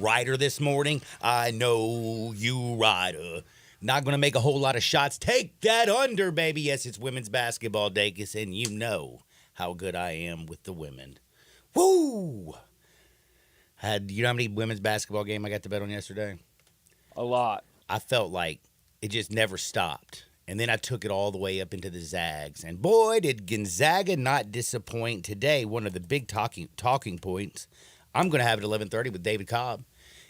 Ryder this morning. I know you, Ryder. Not going to make a whole lot of shots. Take that under, baby. Yes, it's women's basketball day, and you know how good I am with the women. Woo! You know how many women's basketball game I got to bet on yesterday? A lot. I felt like it just never stopped. And then I took it all the way up into the Zags. And boy, did Gonzaga not disappoint today. One of the big talking points, I'm going to have at 11:30 with David Cobb,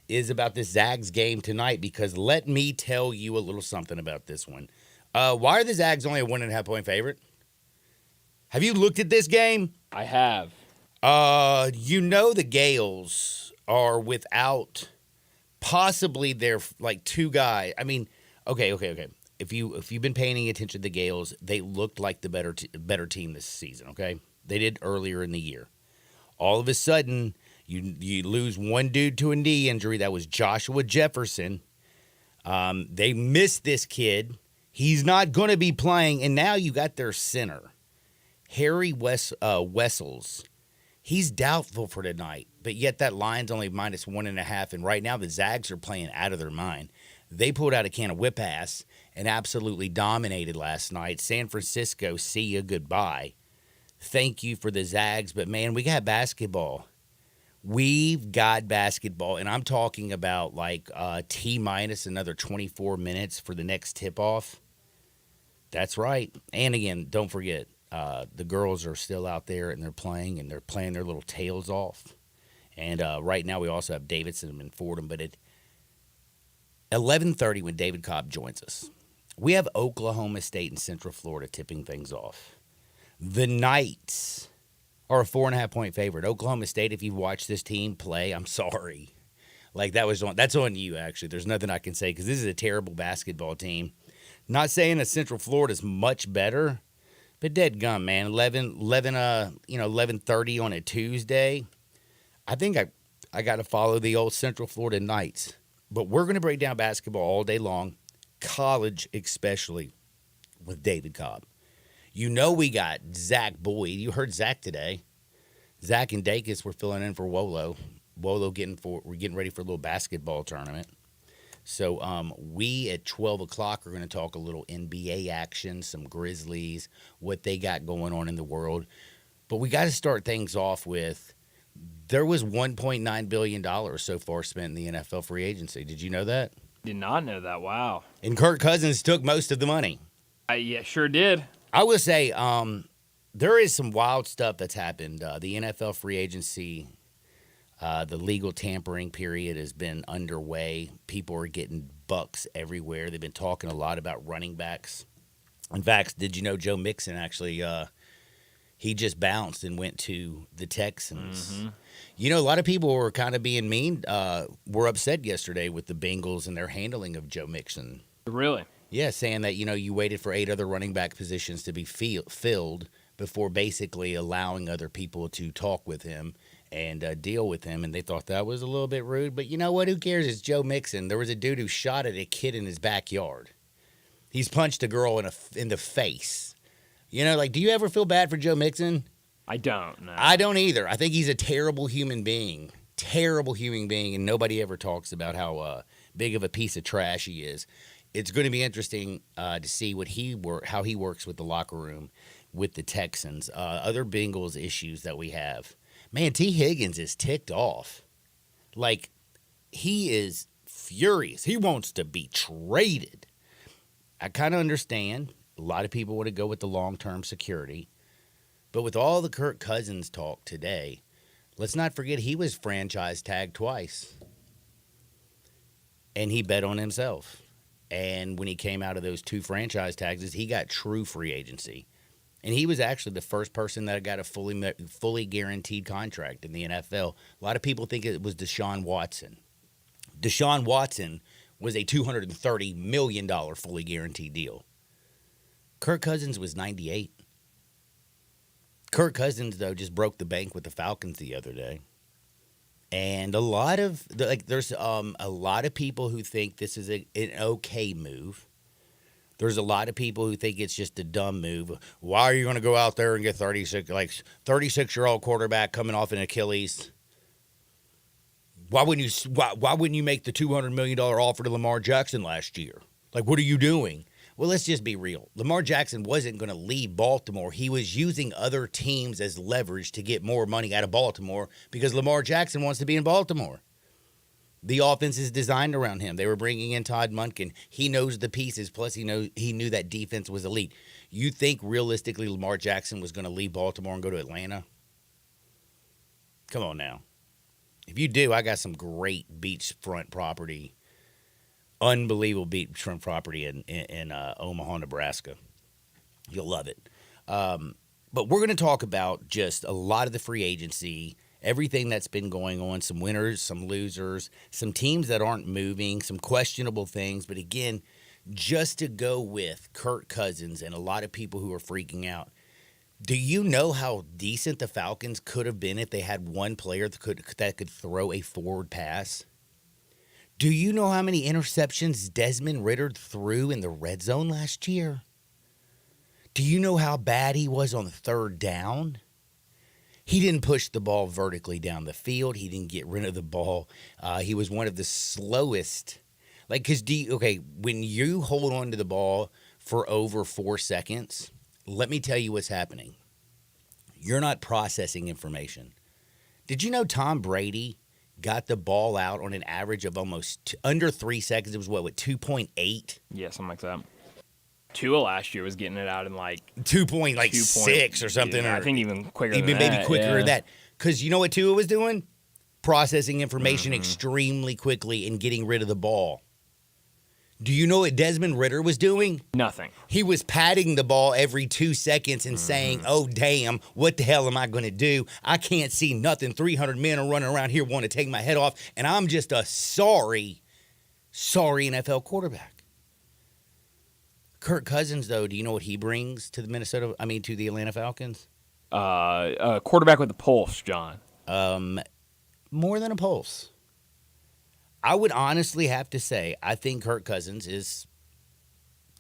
is about this Zags game tonight, because let me tell you a little something about this one. Why are the Zags only a 1.5-point favorite? Have you looked at this game? I have. You know the Gales are without possibly their like two guys. I mean, okay. If you've been paying attention to the Gales, they looked like the better team this season. Okay, they did earlier in the year. All of a sudden, you lose one dude to a knee injury. That was Joshua Jefferson. They missed this kid. He's not going to be playing, and now you got their center, Harry Wessels. He's doubtful for tonight, but yet that line's only -1.5, and right now the Zags are playing out of their mind. They pulled out a can of whip ass and absolutely dominated last night. San Francisco, see you, goodbye. Thank you for the Zags, but man, we got basketball. We've got basketball, and I'm talking about like T-minus another 24 minutes for the next tip-off. That's right. And again, don't forget, the girls are still out there, and they're playing their little tails off. And right now we also have Davidson and Fordham, but at 11:30 when David Cobb joins us, we have Oklahoma State and Central Florida tipping things off. The Knights are a 4.5-point favorite. Oklahoma State, if you've watched this team play, I'm sorry. Like that's on you, actually. There's nothing I can say because this is a terrible basketball team. Not saying that Central Florida is much better, but dead gum, man. 11:30 on a Tuesday. I think I got to follow the old Central Florida Knights. But we're going to break down basketball all day long, college especially, with David Cobb. You know we got Zach Boyd. You heard Zach today. Zach and Dacus were filling in for Wolo. Wolo we're getting ready for a little basketball tournament. So we at 12 o'clock are going to talk a little NBA action, some Grizzlies, what they got going on in the world. But we got to start things off with, there was $1.9 billion so far spent in the NFL free agency. Did you know that? Did not know that. Wow. And Kirk Cousins took most of the money. Yeah, sure did. I will say there is some wild stuff that's happened. The NFL free agency, the legal tampering period has been underway. People are getting bucks everywhere. They've been talking a lot about running backs. In fact, did you know Joe Mixon actually he just bounced and went to the Texans? Mm-hmm. You know, a lot of people were kind of being mean. Were upset yesterday with the Bengals and their handling of Joe Mixon. Really? Yeah, saying that, you waited for 8 other running back positions to be filled before basically allowing other people to talk with him and deal with him. And they thought that was a little bit rude. But you know what? Who cares? It's Joe Mixon. There was a dude who shot at a kid in his backyard. He's punched a girl in the face. Do you ever feel bad for Joe Mixon? I don't, no. I don't either. I think he's a terrible human being. And nobody ever talks about how big of a piece of trash he is. It's going to be interesting to see how he works with the locker room with the Texans. Other Bengals issues that we have. Man, T. Higgins is ticked off. Like, he is furious. He wants to be traded. I kind of understand. A lot of people want to go with the long-term security. But with all the Kirk Cousins talk today, let's not forget he was franchise tagged twice. And he bet on himself. And when he came out of those 2 franchise tags, he got true free agency. And he was actually the first person that got a fully guaranteed contract in the NFL. A lot of people think it was Deshaun Watson. Deshaun Watson was a $230 million fully guaranteed deal. Kirk Cousins was 98. Kirk Cousins, though, just broke the bank with the Falcons the other day. And there's a lot of people who think this is an okay move. There's a lot of people who think it's just a dumb move. Why are you going to go out there and get 36-year-old quarterback coming off an Achilles? Why wouldn't you make the $200 million offer to Lamar Jackson last year? Like, what are you doing? Well, let's just be real. Lamar Jackson wasn't going to leave Baltimore. He was using other teams as leverage to get more money out of Baltimore because Lamar Jackson wants to be in Baltimore. The offense is designed around him. They were bringing in Todd Monken. He knows the pieces, plus he knew that defense was elite. You think realistically Lamar Jackson was going to leave Baltimore and go to Atlanta? Come on now. If you do, I got some great beachfront property, unbelievable beachfront property in Omaha, Nebraska. You'll love it. But we're going to talk about just a lot of the free agency, everything that's been going on, some winners, some losers, some teams that aren't moving, some questionable things. But again, just to go with Kirk Cousins and a lot of people who are freaking out. Do you know how decent the Falcons could have been if they had one player that could throw a forward pass? Do you know how many interceptions Desmond Ridder threw in the red zone last year? Do you know how bad he was on third down? He didn't push the ball vertically down the field. He didn't get rid of the ball. He was one of the slowest. When you hold on to the ball for over 4 seconds, let me tell you what's happening. You're not processing information. Did you know Tom Brady got the ball out on an average of almost under 3 seconds? It was 2.8? Yeah, something like that. Tua last year was getting it out in 2.6 or something. Yeah, or I think even quicker than even that. maybe quicker yeah. than that. Because you know what Tua was doing? Processing information extremely quickly and getting rid of the ball. Do you know what Desmond Ridder was doing? Nothing. He was patting the ball every 2 seconds and saying, oh, damn, what the hell am I going to do? I can't see nothing. 300 men are running around here wanting to take my head off, and I'm just a sorry NFL quarterback. Kirk Cousins, though, do you know what he brings to the Atlanta Falcons? Quarterback with the pulse, John. More than a pulse. I would honestly have to say I think Kirk Cousins is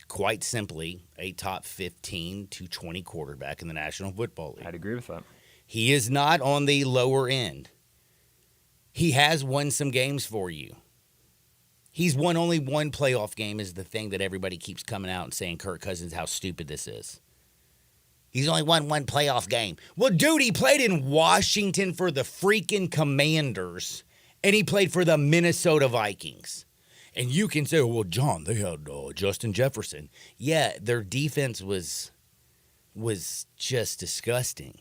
quite simply a top 15 to 20 quarterback in the National Football League. I'd agree with that. He is not on the lower end. He has won some games for you. He's won only one playoff game is the thing that everybody keeps coming out and saying, Kirk Cousins, how stupid this is. He's only won one playoff game. Well, dude, he played in Washington for the freaking Commanders. And he played for the Minnesota Vikings. And you can say, well, John, they had Justin Jefferson. Yeah, their defense was just disgusting.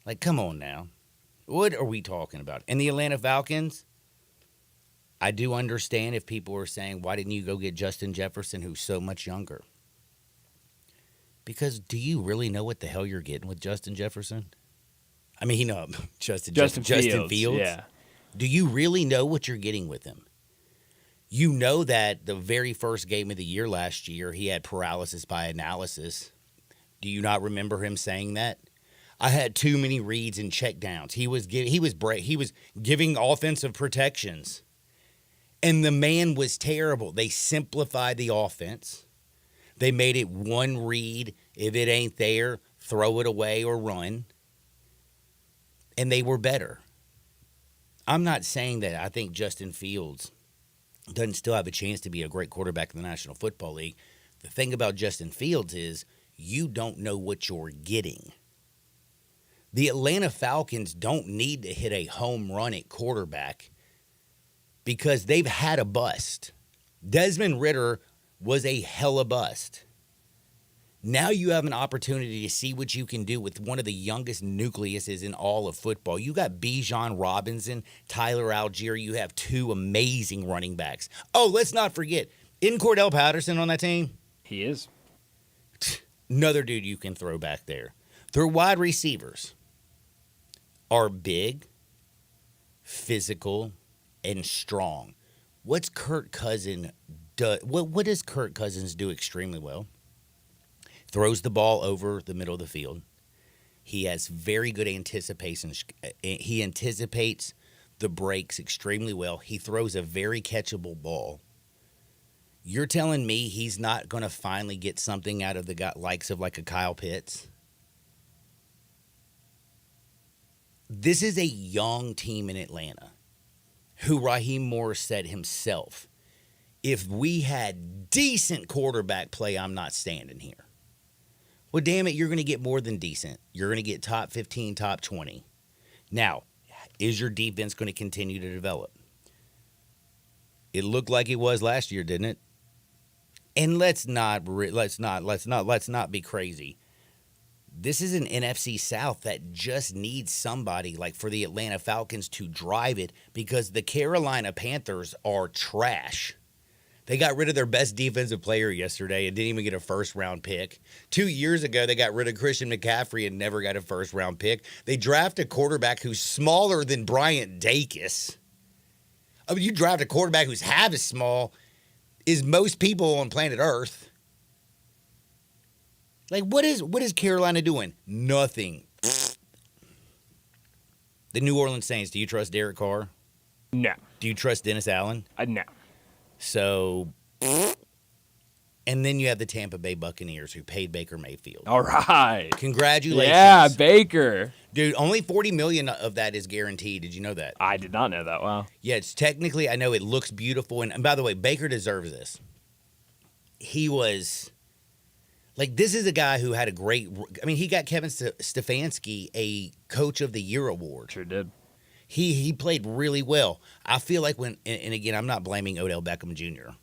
Like, come on now. What are we talking about? And the Atlanta Falcons, I do understand if people are saying, why didn't you go get Justin Jefferson, who's so much younger? Because do you really know what the hell you're getting with Justin Jefferson? I mean, Justin Fields. Yeah. Do you really know what you're getting with him? You know that the very first game of the year last year, he had paralysis by analysis. Do you not remember him saying that? I had too many reads and checkdowns. He was giving offensive protections, and the man was terrible. They simplified the offense. They made it one read. If it ain't there, throw it away or run. And they were better. I'm not saying that I think Justin Fields doesn't still have a chance to be a great quarterback in the National Football League. The thing about Justin Fields is you don't know what you're getting. The Atlanta Falcons don't need to hit a home run at quarterback because they've had a bust. Desmond Ridder was a hella bust. Now you have an opportunity to see what you can do with one of the youngest nucleuses in all of football. You got Bijan Robinson, Tyler Algier. You have two amazing running backs. Oh, let's not forget, isn't Cordell Patterson on that team? He is. Another dude you can throw back there. Their wide receivers are big, physical, and strong. What's Kirk Cousins do? What does Kirk Cousins do extremely well? Throws the ball over the middle of the field. He has very good anticipation. He anticipates the breaks extremely well. He throws a very catchable ball. You're telling me he's not going to finally get something out of the likes of like a Kyle Pitts? this is a young team in Atlanta who Raheem Morris said himself, if we had decent quarterback play, I'm not standing here. Well, damn it, you're going to get more than decent. You're going to get top 15, top 20. Now, is your defense going to continue to develop? It looked like it was last year, didn't it? And let's not be crazy. This is an NFC South that just needs somebody like for the Atlanta Falcons to drive it because the Carolina Panthers are trash. They got rid of their best defensive player yesterday and didn't even get a first-round pick. 2 years ago, they got rid of Christian McCaffrey and never got a first-round pick. They draft a quarterback who's smaller than Bryant Dacus. I mean, you draft a quarterback who's half as small as most people on planet Earth. Like, what is Carolina doing? Nothing. The New Orleans Saints, do you trust Derek Carr? No. Do you trust Dennis Allen? No. So, and then you have the Tampa Bay Buccaneers who paid Baker Mayfield. All right. Congratulations. Yeah, Baker. Dude, only $40 million of that is guaranteed. Did you know that? I did not know that. Wow. Yeah, it's technically, I know it looks beautiful. And by the way, Baker deserves this. He was, like, this is a guy who had a great, I mean, he got Kevin Stefanski a Coach of the Year award. Sure did. He played really well. I feel like when, and again, I'm not blaming Odell Beckham Jr.,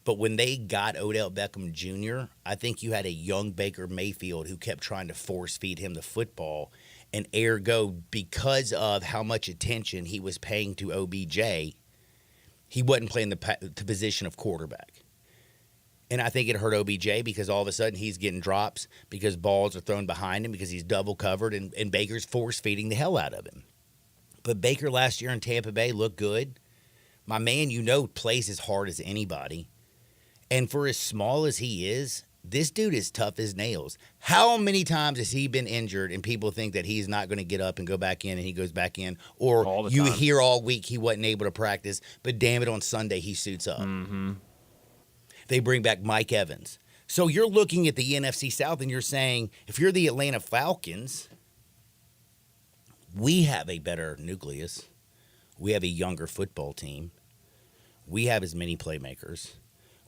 but when they got Odell Beckham Jr., I think you had a young Baker Mayfield who kept trying to force feed him the football. And ergo, because of how much attention he was paying to OBJ, he wasn't playing the position of quarterback. And I think it hurt OBJ because all of a sudden he's getting drops because balls are thrown behind him because he's double covered and Baker's force feeding the hell out of him. But Baker last year in Tampa Bay looked good. My man, plays as hard as anybody. And for as small as he is, this dude is tough as nails. How many times has he been injured and people think that he's not going to get up and go back in and he goes back in? Or you hear all week he wasn't able to practice, but damn it, on Sunday he suits up. Mm-hmm. They bring back Mike Evans. So you're looking at the NFC South and you're saying, if you're the Atlanta Falcons, we have a better nucleus. We have a younger football team. We have as many playmakers.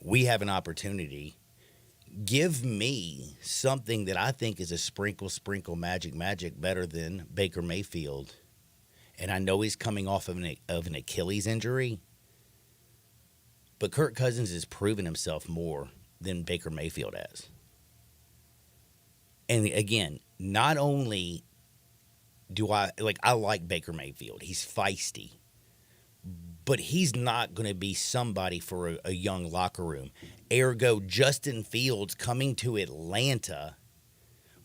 We have an opportunity. Give me something that I think is a sprinkle, magic better than Baker Mayfield. And I know he's coming off of an Achilles injury. But Kirk Cousins has proven himself more than Baker Mayfield has. And again, not only do I like Baker Mayfield. He's feisty. But he's not going to be somebody for a young locker room. Ergo, Justin Fields coming to Atlanta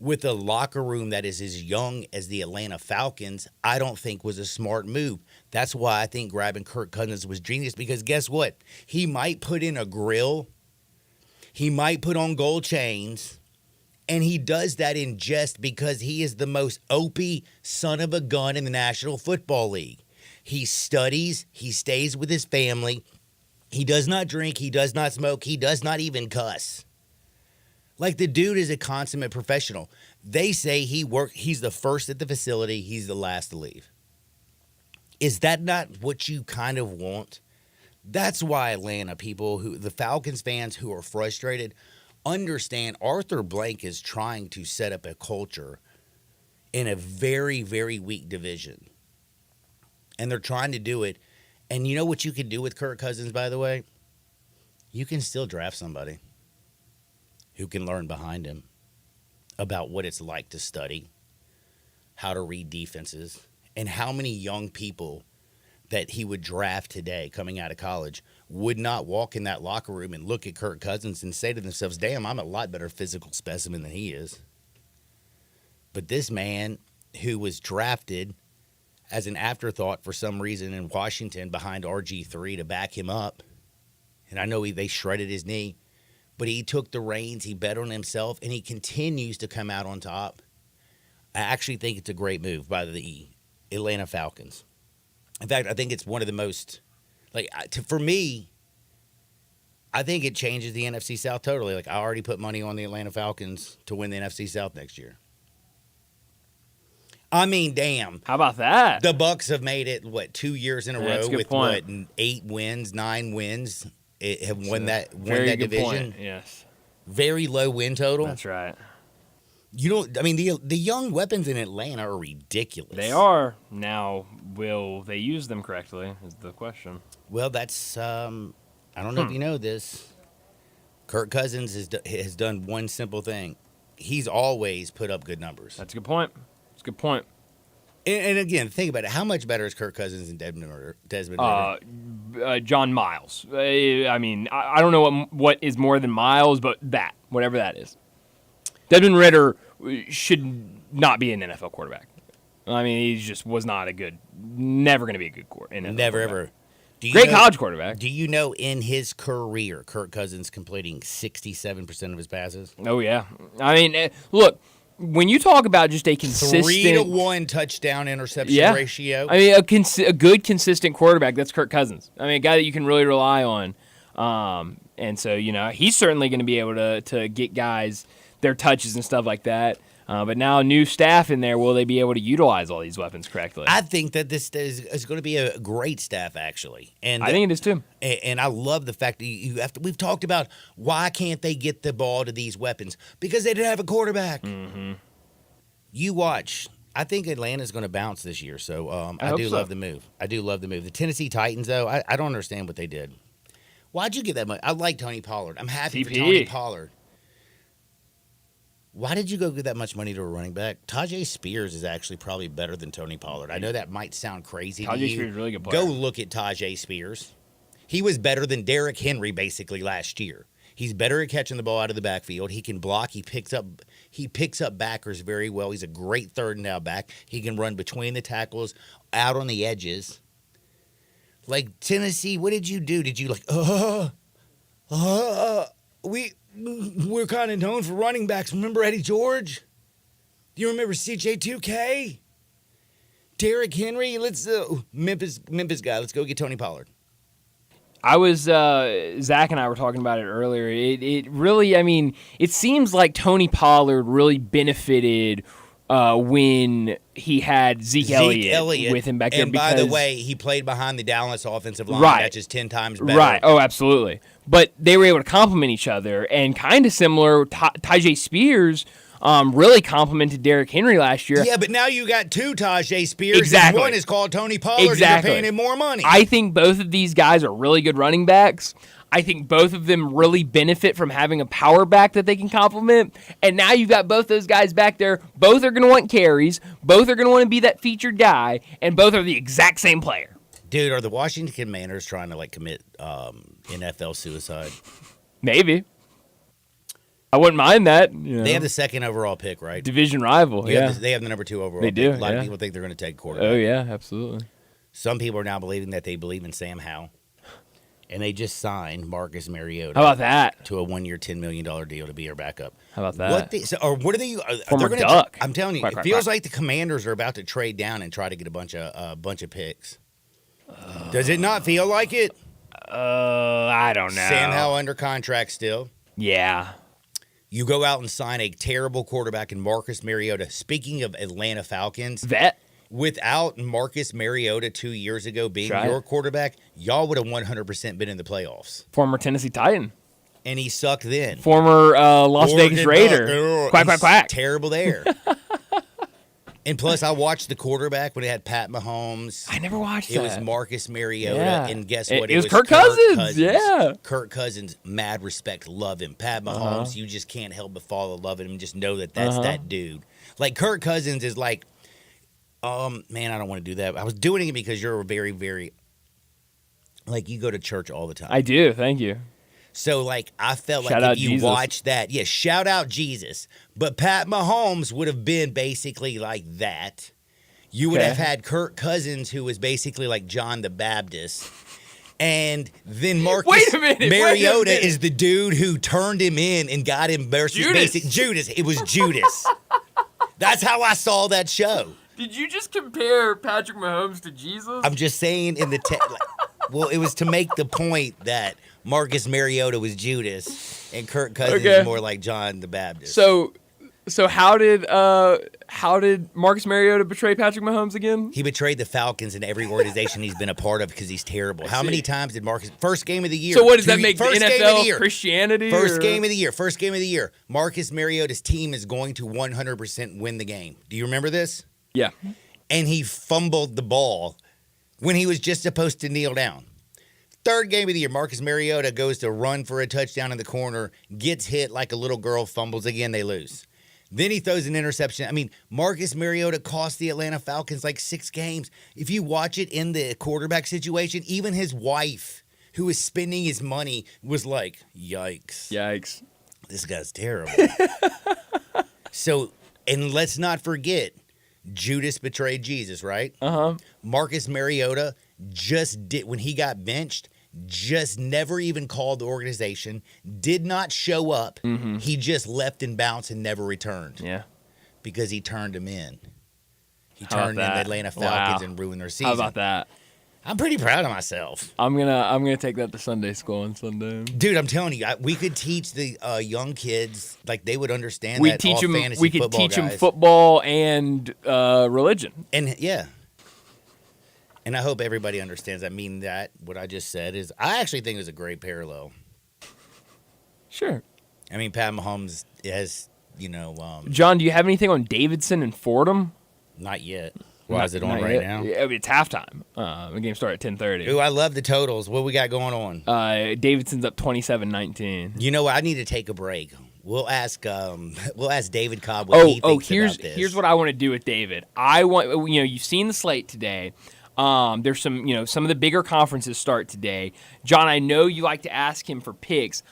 with a locker room that is as young as the Atlanta Falcons, I don't think was a smart move. That's why I think grabbing Kirk Cousins was genius because guess what? He might put in a grill. He might put on gold chains. And he does that in jest because he is the most opie son of a gun in the National Football League. He studies. He stays with his family. He does not drink. He does not smoke. He does not even cuss. Like, the dude is a consummate professional. They say he's the first at the facility. He's the last to leave. Is that not what you kind of want? That's why Atlanta people, the Falcons fans who are frustrated, understand Arthur Blank is trying to set up a culture in a very, very weak division. And they're trying to do it. And you know what you can do with Kirk Cousins, by the way? You can still draft somebody who can learn behind him about what it's like to study, how to read defenses, and how many young people that he would draft today coming out of college would not walk in that locker room and look at Kirk Cousins and say to themselves, damn, I'm a lot better physical specimen than he is. But this man who was drafted as an afterthought for some reason in Washington behind RG3 to back him up, and I know they shredded his knee, but he took the reins, he bet on himself, and he continues to come out on top. I actually think it's a great move by the Atlanta Falcons. In fact, I think it's one of the most, for me, I think it changes the NFC South totally. Like, I already put money on the Atlanta Falcons to win the NFC South next year. I mean, damn. How about that? The Bucks have made it, 2 years in a Yeah, that's row a good with point. 8 wins, 9 wins. It have won that Very good division. point. Yes, Very low win total. that's right. You don't. I mean, the young weapons in Atlanta are ridiculous. They are. Now, will they use them correctly is the question. Well, that's. I don't know if you know this. Kirk Cousins has done one simple thing. He's always put up good numbers. That's a good point. That's a good point. And again, think about it. How much better is Kirk Cousins than Desmond Ritter? John Miles. I mean, I don't know what is more than Miles, but whatever that is. Desmond Ritter should not be an NFL quarterback. I mean, he just was not never going to be a good NFL Never quarterback. ever. Do you Great know- college quarterback. Do you know in his career, Kirk Cousins completing 67% of his passes? Oh, yeah. I mean, look, when you talk about just a consistent 3-to-1 touchdown interception ratio. I mean, a good, consistent quarterback, that's Kirk Cousins. I mean, a guy that you can really rely on. And so, he's certainly going to be able to get guys their touches and stuff like that. But now new staff in there, will they be able to utilize all these weapons correctly? I think that this is going to be a great staff, actually. And I think it is too. And I love the fact that you have to. We've talked about why can't they get the ball to these weapons because they didn't have a quarterback. Mm-hmm. You watch. I think Atlanta's going to bounce this year, so I hope do so. love the move. I do love the move. The Tennessee Titans, though, I don't understand what they did. Why'd you get that much? I like Tony Pollard. I'm happy for TP. Tony Pollard. Why did you go give that much money to a running back? Tajay Spears is actually probably better than Tony Pollard. I know that might sound crazy to Tajay you. Spears is a really good player. Go look at Tajay Spears. He was better than Derrick Henry basically last year. He's better at catching the ball out of the backfield. He can block. He picks up backers very well. He's a great third and down back. He can run between the tackles, out on the edges. Like Tennessee, what did you do? Did you we're kind of known for running backs. Remember Eddie George? Do you remember CJ2K? Derrick Henry? Let's Memphis guy. Let's go get Tony Pollard. I was Zach and I were talking about it earlier. It really, I mean, it seems like Tony Pollard really benefited when he had Zeke Elliott with him back there. And by the way, he played behind the Dallas offensive line. Right. That's just 10 times better. Right. Oh, absolutely. But they were able to complement each other, and kind of similar. Tajay Spears really complimented Derrick Henry last year. Yeah, but now you got two Tajay Spears. Exactly. And one is called Tony Pollard. Exactly. And you're paying him more money. I think both of these guys are really good running backs. I think both of them really benefit from having a power back that they can complement. And now you've got both those guys back there. Both are going to want carries. Both are going to want to be that featured guy. And both are the exact same player. Dude, are the Washington Commanders trying to commit NFL suicide? Maybe. I wouldn't mind that. They have the second overall pick, right? Division rival. They have the number 2 overall They do, pick. A lot of yeah. people think they're going to take quarterback. Oh, yeah, absolutely. Some people are now believing that they believe in Sam Howell. And they just signed Marcus Mariota. How about that? To a 1-year, $10 million deal to be our backup. How about that? What are they? Former they're Duck. I'm telling you, Quack, it quack, feels quack. like the Commanders are about to trade down and try to get a bunch of picks. Does it not feel like it? I don't know. Sam Howell under contract still. Yeah. You go out and sign a terrible quarterback in Marcus Mariota. Speaking of Atlanta Falcons, Vet. without Marcus Mariota 2 years ago being That's right. your quarterback, y'all would have 100% been in the playoffs. Former Tennessee Titan. And he sucked then. Former Las Oregon Vegas Raider. Duck. Quack, He's quack, quack. Terrible there. And plus, I watched the quarterback when it had Pat Mahomes. I never watched It that. was Marcus Mariota, Yeah. and guess It- what? it was Kirk Cousins, yeah. Kirk Cousins, mad respect, love him. Pat Mahomes, you just can't help but fall in love with him. Just know that that's that dude. Like Kirk Cousins is like, man, I don't want to do that. I was doing it because you're a very, very, like you go to church all the time. I do. Thank you. So, I felt Shout like out if you Jesus. watched that, shout out Jesus. But Pat Mahomes would have been basically like that. You would Okay. have had Kirk Cousins, who was basically like John the Baptist. And then Marcus Wait a minute, Mariota wait a minute. is the dude who turned him in and got him Judas. Judas. It was Judas. That's how I saw that show. Did you just compare Patrick Mahomes to Jesus? I'm just saying in the well, it was to make the point that Marcus Mariota was Judas and Kirk Cousins Okay. is more like John the Baptist. So, So how did Marcus Mariota betray Patrick Mahomes again? He betrayed the Falcons in every organization he's been a part of because he's terrible. How many times did Marcus first game of the year? So what does that make the NFL Christianity? First game of the year. Marcus Mariota's team is going to 100% win the game. Do you remember this? Yeah. And he fumbled the ball when he was just supposed to kneel down. Third game of the year, Marcus Mariota goes to run for a touchdown in the corner, gets hit like a little girl, fumbles again, they lose. Then he throws an interception. I mean, Marcus Mariota cost the Atlanta Falcons like 6 games. If you watch it in the quarterback situation, even his wife, who was spending his money, was like, yikes. Yikes. This guy's terrible. So, and let's not forget, Judas betrayed Jesus, right? Uh-huh. Marcus Mariota just did, when he got benched, just never even called the organization, did not show up. Mm-hmm. He just left and bounced and never returned. Yeah. Because he turned him in. He turned in the Atlanta Falcons and ruined their season. How about that? I'm pretty proud of myself. I'm gonna take that to Sunday school on Sunday. Dude, I'm telling you, we could teach the young kids, like they would understand we that teach all them, fantasy we could football teach guys. them football and religion. And yeah. And I hope everybody understands. I mean that what I just said is, I actually think it was a great parallel. Sure. I mean, Pat Mahomes has, John, do you have anything on Davidson and Fordham? Not yet. Why is it on right now? Yeah, it's halftime. The game started at 10:30. Ooh, I love the totals. What we got going on? Davidson's up 27-19. You know what? I need to take a break. We'll ask David Cobb what he thinks about this. Here's what I want to do with David. I want, you've seen the slate today. There's some of the bigger conferences start today. John, I know you like to ask him for picks.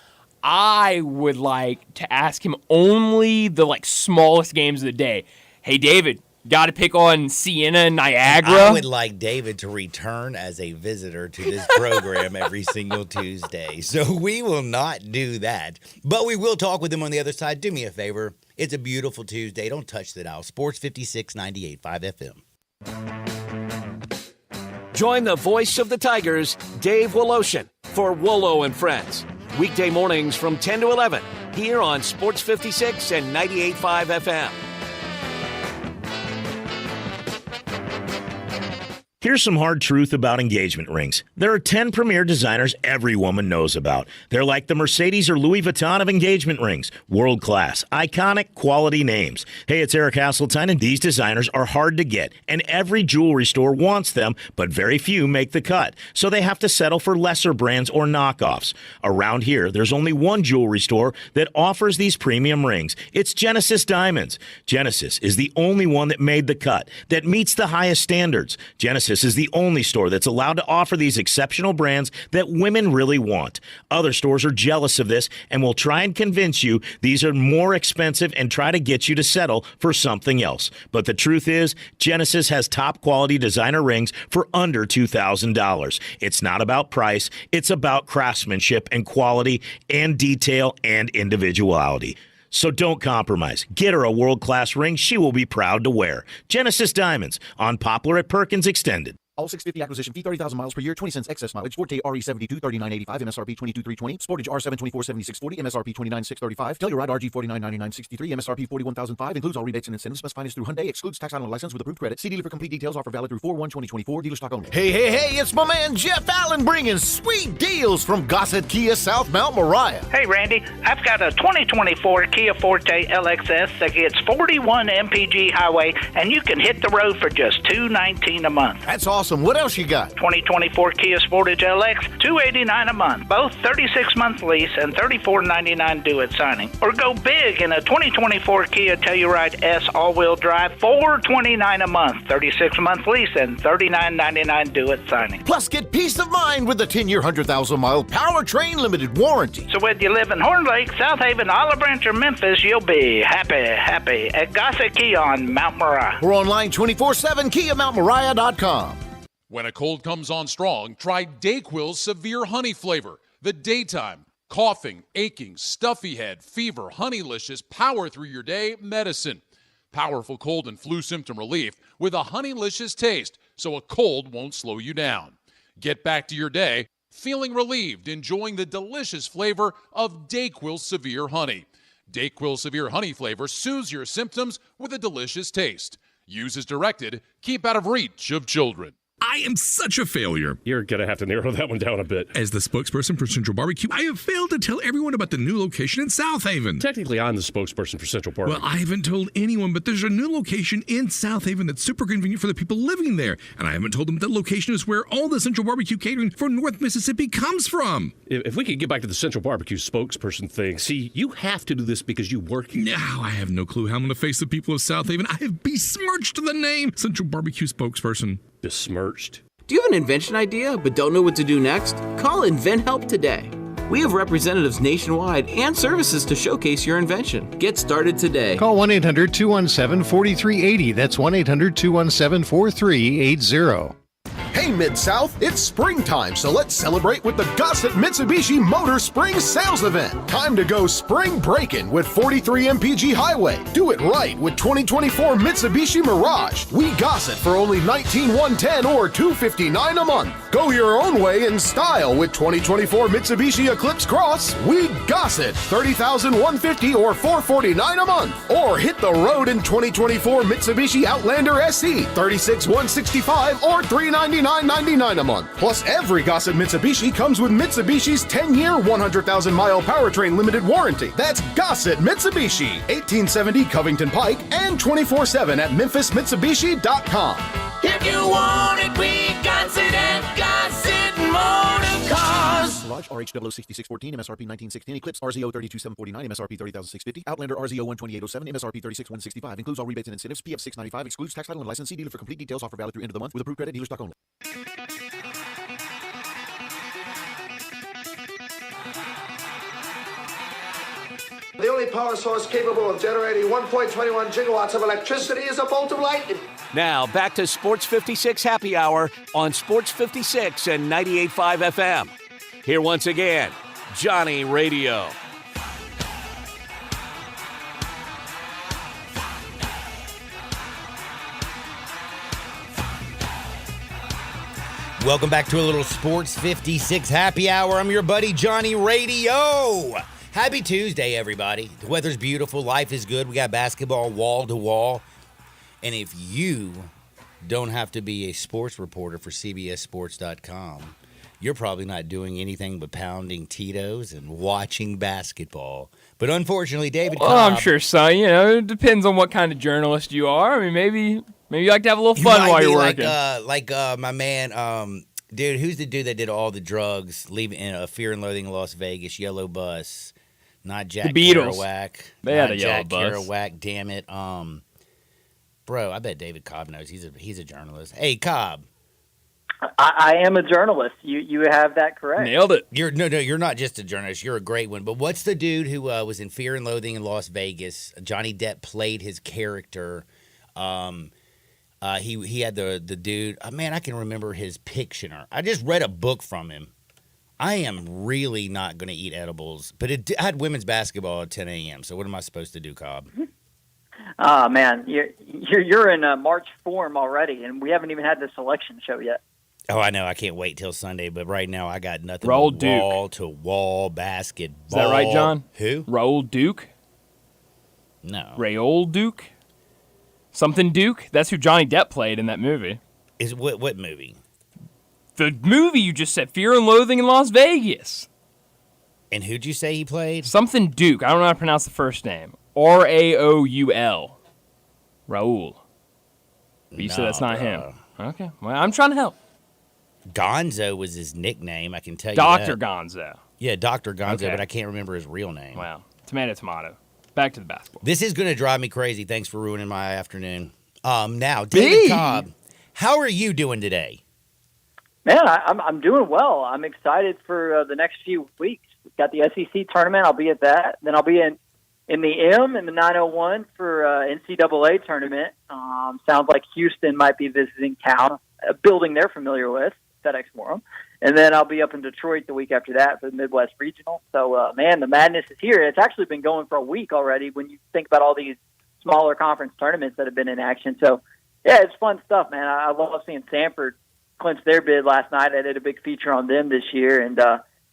I would like to ask him only the smallest games of the day. Hey, David, got to pick on Siena and Niagara? I would like David to return as a visitor to this program every single Tuesday. So we will not do that. But we will talk with him on the other side. Do me a favor. It's a beautiful Tuesday. Don't touch the dial. Sports 56 98.5 FM. Join the voice of the Tigers, Dave Woloshin, for Wolo and Friends. Weekday mornings from 10 to 11 here on Sports 56 and 98.5 FM. Here's some hard truth about engagement rings. There are 10 premier designers every woman knows about. They're like the Mercedes or Louis Vuitton of engagement rings. World-class, iconic, quality names. Hey, it's Eric Hasseltine, and these designers are hard to get, and every jewelry store wants them, but very few make the cut. So they have to settle for lesser brands or knockoffs. Around here, there's only one jewelry store that offers these premium rings. It's Genesis Diamonds. Genesis is the only one that made the cut, that meets the highest standards. Genesis is the only store that's allowed to offer these exceptional brands that women really want. Other stores are jealous of this and will try and convince you these are more expensive and try to get you to settle for something else. But the truth is, Genesis has top quality designer rings for under $2,000. It's not about price, it's about craftsmanship and quality and detail and individuality. So don't compromise. Get her a world-class ring she will be proud to wear. Genesis Diamonds on Poplar at Perkins Extended. All 650 acquisition fee, 30,000 miles per year, 20 cents excess mileage. Forte RE72, 39.85, MSRP 22,320. Sportage R7, 24,7640, MSRP 29,635. Telluride RG 49,9963, MSRP 41,005. Includes all rebates and incentives. Best finance through Hyundai. Excludes tax on license with approved credit. See dealer for complete details. Offer valid through 4/1/2024. Dealer stock only. Hey, it's my man Jeff Allen bringing sweet deals from Gossett Kia South Mount Moriah. Hey, Randy, I've got a 2024 Kia Forte LXS that gets 41 MPG highway, and you can hit the road for just $219 a month. That's awesome. What else you got? 2024 Kia Sportage LX, $289 a month, both 36-month lease and $34.99 due at signing. Or go big in a 2024 Kia Telluride S all-wheel drive, $429 a month, 36-month lease and $39.99 due at signing. Plus, get peace of mind with the 10-year, 100,000-mile powertrain limited warranty. So whether you live in Horn Lake, South Haven, Olive Branch, or Memphis, you'll be happy at Gossett Kia on Mount Moriah. We're online 24/7, KiaMountMoriah.com. When a cold comes on strong, try DayQuil's Severe Honey flavor. The daytime, coughing, aching, stuffy head, fever, Honeylicious, power through your day medicine. Powerful cold and flu symptom relief with a Honeylicious taste, so a cold won't slow you down. Get back to your day feeling relieved, enjoying the delicious flavor of DayQuil Severe Honey. DayQuil Severe Honey flavor soothes your symptoms with a delicious taste. Use as directed. Keep out of reach of children. I am such a failure. You're going to have to narrow that one down a bit. As the spokesperson for Central Barbecue, I have failed to tell everyone about the new location in South Haven. Technically, I'm the spokesperson for Central Barbecue. Well, I haven't told anyone, but there's a new location in South Haven that's super convenient for the people living there. And I haven't told them that location is where all the Central Barbecue catering for North Mississippi comes from. If we could get back to the Central Barbecue spokesperson thing, see, you have to do this because you work here. Now I have no clue how I'm going to face the people of South Haven. I have besmirched the name Central Barbecue spokesperson. Besmirched? Do you have an invention idea but don't know what to do next? Call InventHelp today. We have representatives nationwide and services to showcase your invention. Get started today. Call 1-800-217-4380. That's 1-800-217-4380. Hey, Mid-South, it's springtime, so let's celebrate with the Gossett Mitsubishi Motor Spring Sales Event. Time to go spring breaking with 43 MPG Highway. Do it right with 2024 Mitsubishi Mirage. We Gossett for only $19,110 or $259 a month. Go your own way in style with 2024 Mitsubishi Eclipse Cross. We Gossett $30,150 or $449 a month. Or hit the road in 2024 Mitsubishi Outlander SE $36,165 or $399.99 a month. Plus, every Gossett Mitsubishi comes with Mitsubishi's 10-year, 100,000-mile powertrain limited warranty. That's Gossett Mitsubishi, 1870 Covington Pike, and 24/7 at MemphisMitsubishi.com. If you want it, we Gossett at Gossett Motor Cars. Mirage RH 006614 MSRP 1916, Eclipse RZO 32749 MSRP 30650, Outlander RZO 12807 MSRP 36165. Includes all rebates and incentives. PF 695 excludes tax, title, and license. See dealer for complete details. Offer valid through end of the month with approved credit. Dealer stock only. The only power source capable of generating 1.21 gigawatts of electricity is a bolt of lightning. Now, back to Sports 56 Happy Hour on Sports 56 and 98.5 FM. Here once again, Johnny Radio. Welcome back to a little Sports 56 Happy Hour. I'm your buddy Johnny Radio. Happy Tuesday, everybody. The weather's beautiful. Life is good. We got basketball wall to wall. And if you don't have to be a sports reporter for CBSSports.com, you're probably not doing anything but pounding Tito's and watching basketball. But unfortunately, David Cobb... Well, I'm sure, son. You know, it depends on what kind of journalist you are. I mean, maybe you like to have a little fun while you're working. Like my man, dude, who's the dude that did all the drugs, leaving in Fear and Loathing in Las Vegas, Yellow Bus, not Jack the Beatles. Kerouac. They had a Jack Yellow Bus. Kerouac, damn it. Bro, I bet David Cobb knows. He's a journalist. Hey, Cobb. I am a journalist. You have that correct. Nailed it. You're not just a journalist. You're a great one. But what's the dude who was in Fear and Loathing in Las Vegas? Johnny Depp played his character. He had the dude. Man, I can remember his Pictionary. I just read a book from him. I am really not going to eat edibles, but I had women's basketball at 10 a.m. So what am I supposed to do, Cobb? Oh man, you're in March form already, and we haven't even had the selection show yet. Oh, I know. I can't wait till Sunday, but right now I got nothing Raul but wall-to-wall basketball. Is that right, John? Who? Raul Duke? No. Raul Duke? Something Duke? That's who Johnny Depp played in that movie. Is what movie? The movie you just said, Fear and Loathing in Las Vegas. And who'd you say he played? Something Duke. I don't know how to pronounce the first name. Raoul. Raul. But you said that's not him. Okay. Well, I'm trying to help. Gonzo was his nickname, I can tell you Dr. that. Gonzo. Yeah, Dr. Gonzo, Okay. but I can't remember his real name. Wow. Tomato. Back to the basketball. This is going to drive me crazy. Thanks for ruining my afternoon. Now, David Cobb, how are you doing today? Man, I'm doing well. I'm excited for the next few weeks. We've got the SEC tournament. I'll be at that. Then I'll be in the M in the 901 for NCAA tournament. Sounds like Houston might be visiting town, a building they're familiar with, FedEx Forum. And then I'll be up in Detroit the week after that for the Midwest Regional. So, man, the madness is here. It's actually been going for a week already when you think about all these smaller conference tournaments that have been in action. So, yeah, it's fun stuff, man. I love seeing Samford clinch their bid last night. I did a big feature on them this year. And,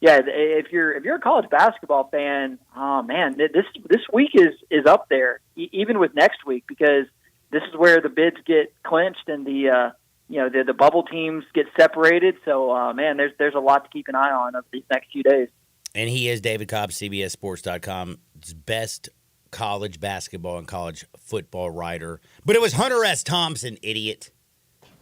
yeah, if you're a college basketball fan, oh man, this week is up there, even with next week, because this is where the bids get clinched and the bubble teams get separated. So man, there's a lot to keep an eye on over these next few days. And he is David Cobb, CBSSports.com's best college basketball and college football writer. But it was Hunter S. Thompson, idiot.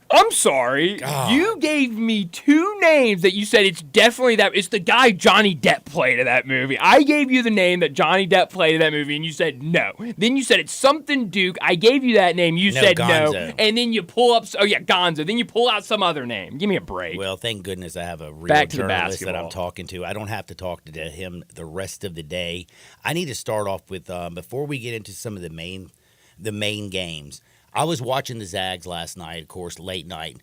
I'm sorry. God. You gave me two names that you said it's definitely that. It's the guy Johnny Depp played in that movie. I gave you the name that Johnny Depp played in that movie, and you said no. Then you said it's something Duke. I gave you that name. You said Gonzo. no. And then you pull up, Gonzo. Then you pull out some other name. Give me a break. Well, thank goodness I have a real Back to the journalist that I'm basketball. talking to. I don't have to talk to him the rest of the day. I need to start off with, before we get into some of the main games, I was watching the Zags last night, of course, late night.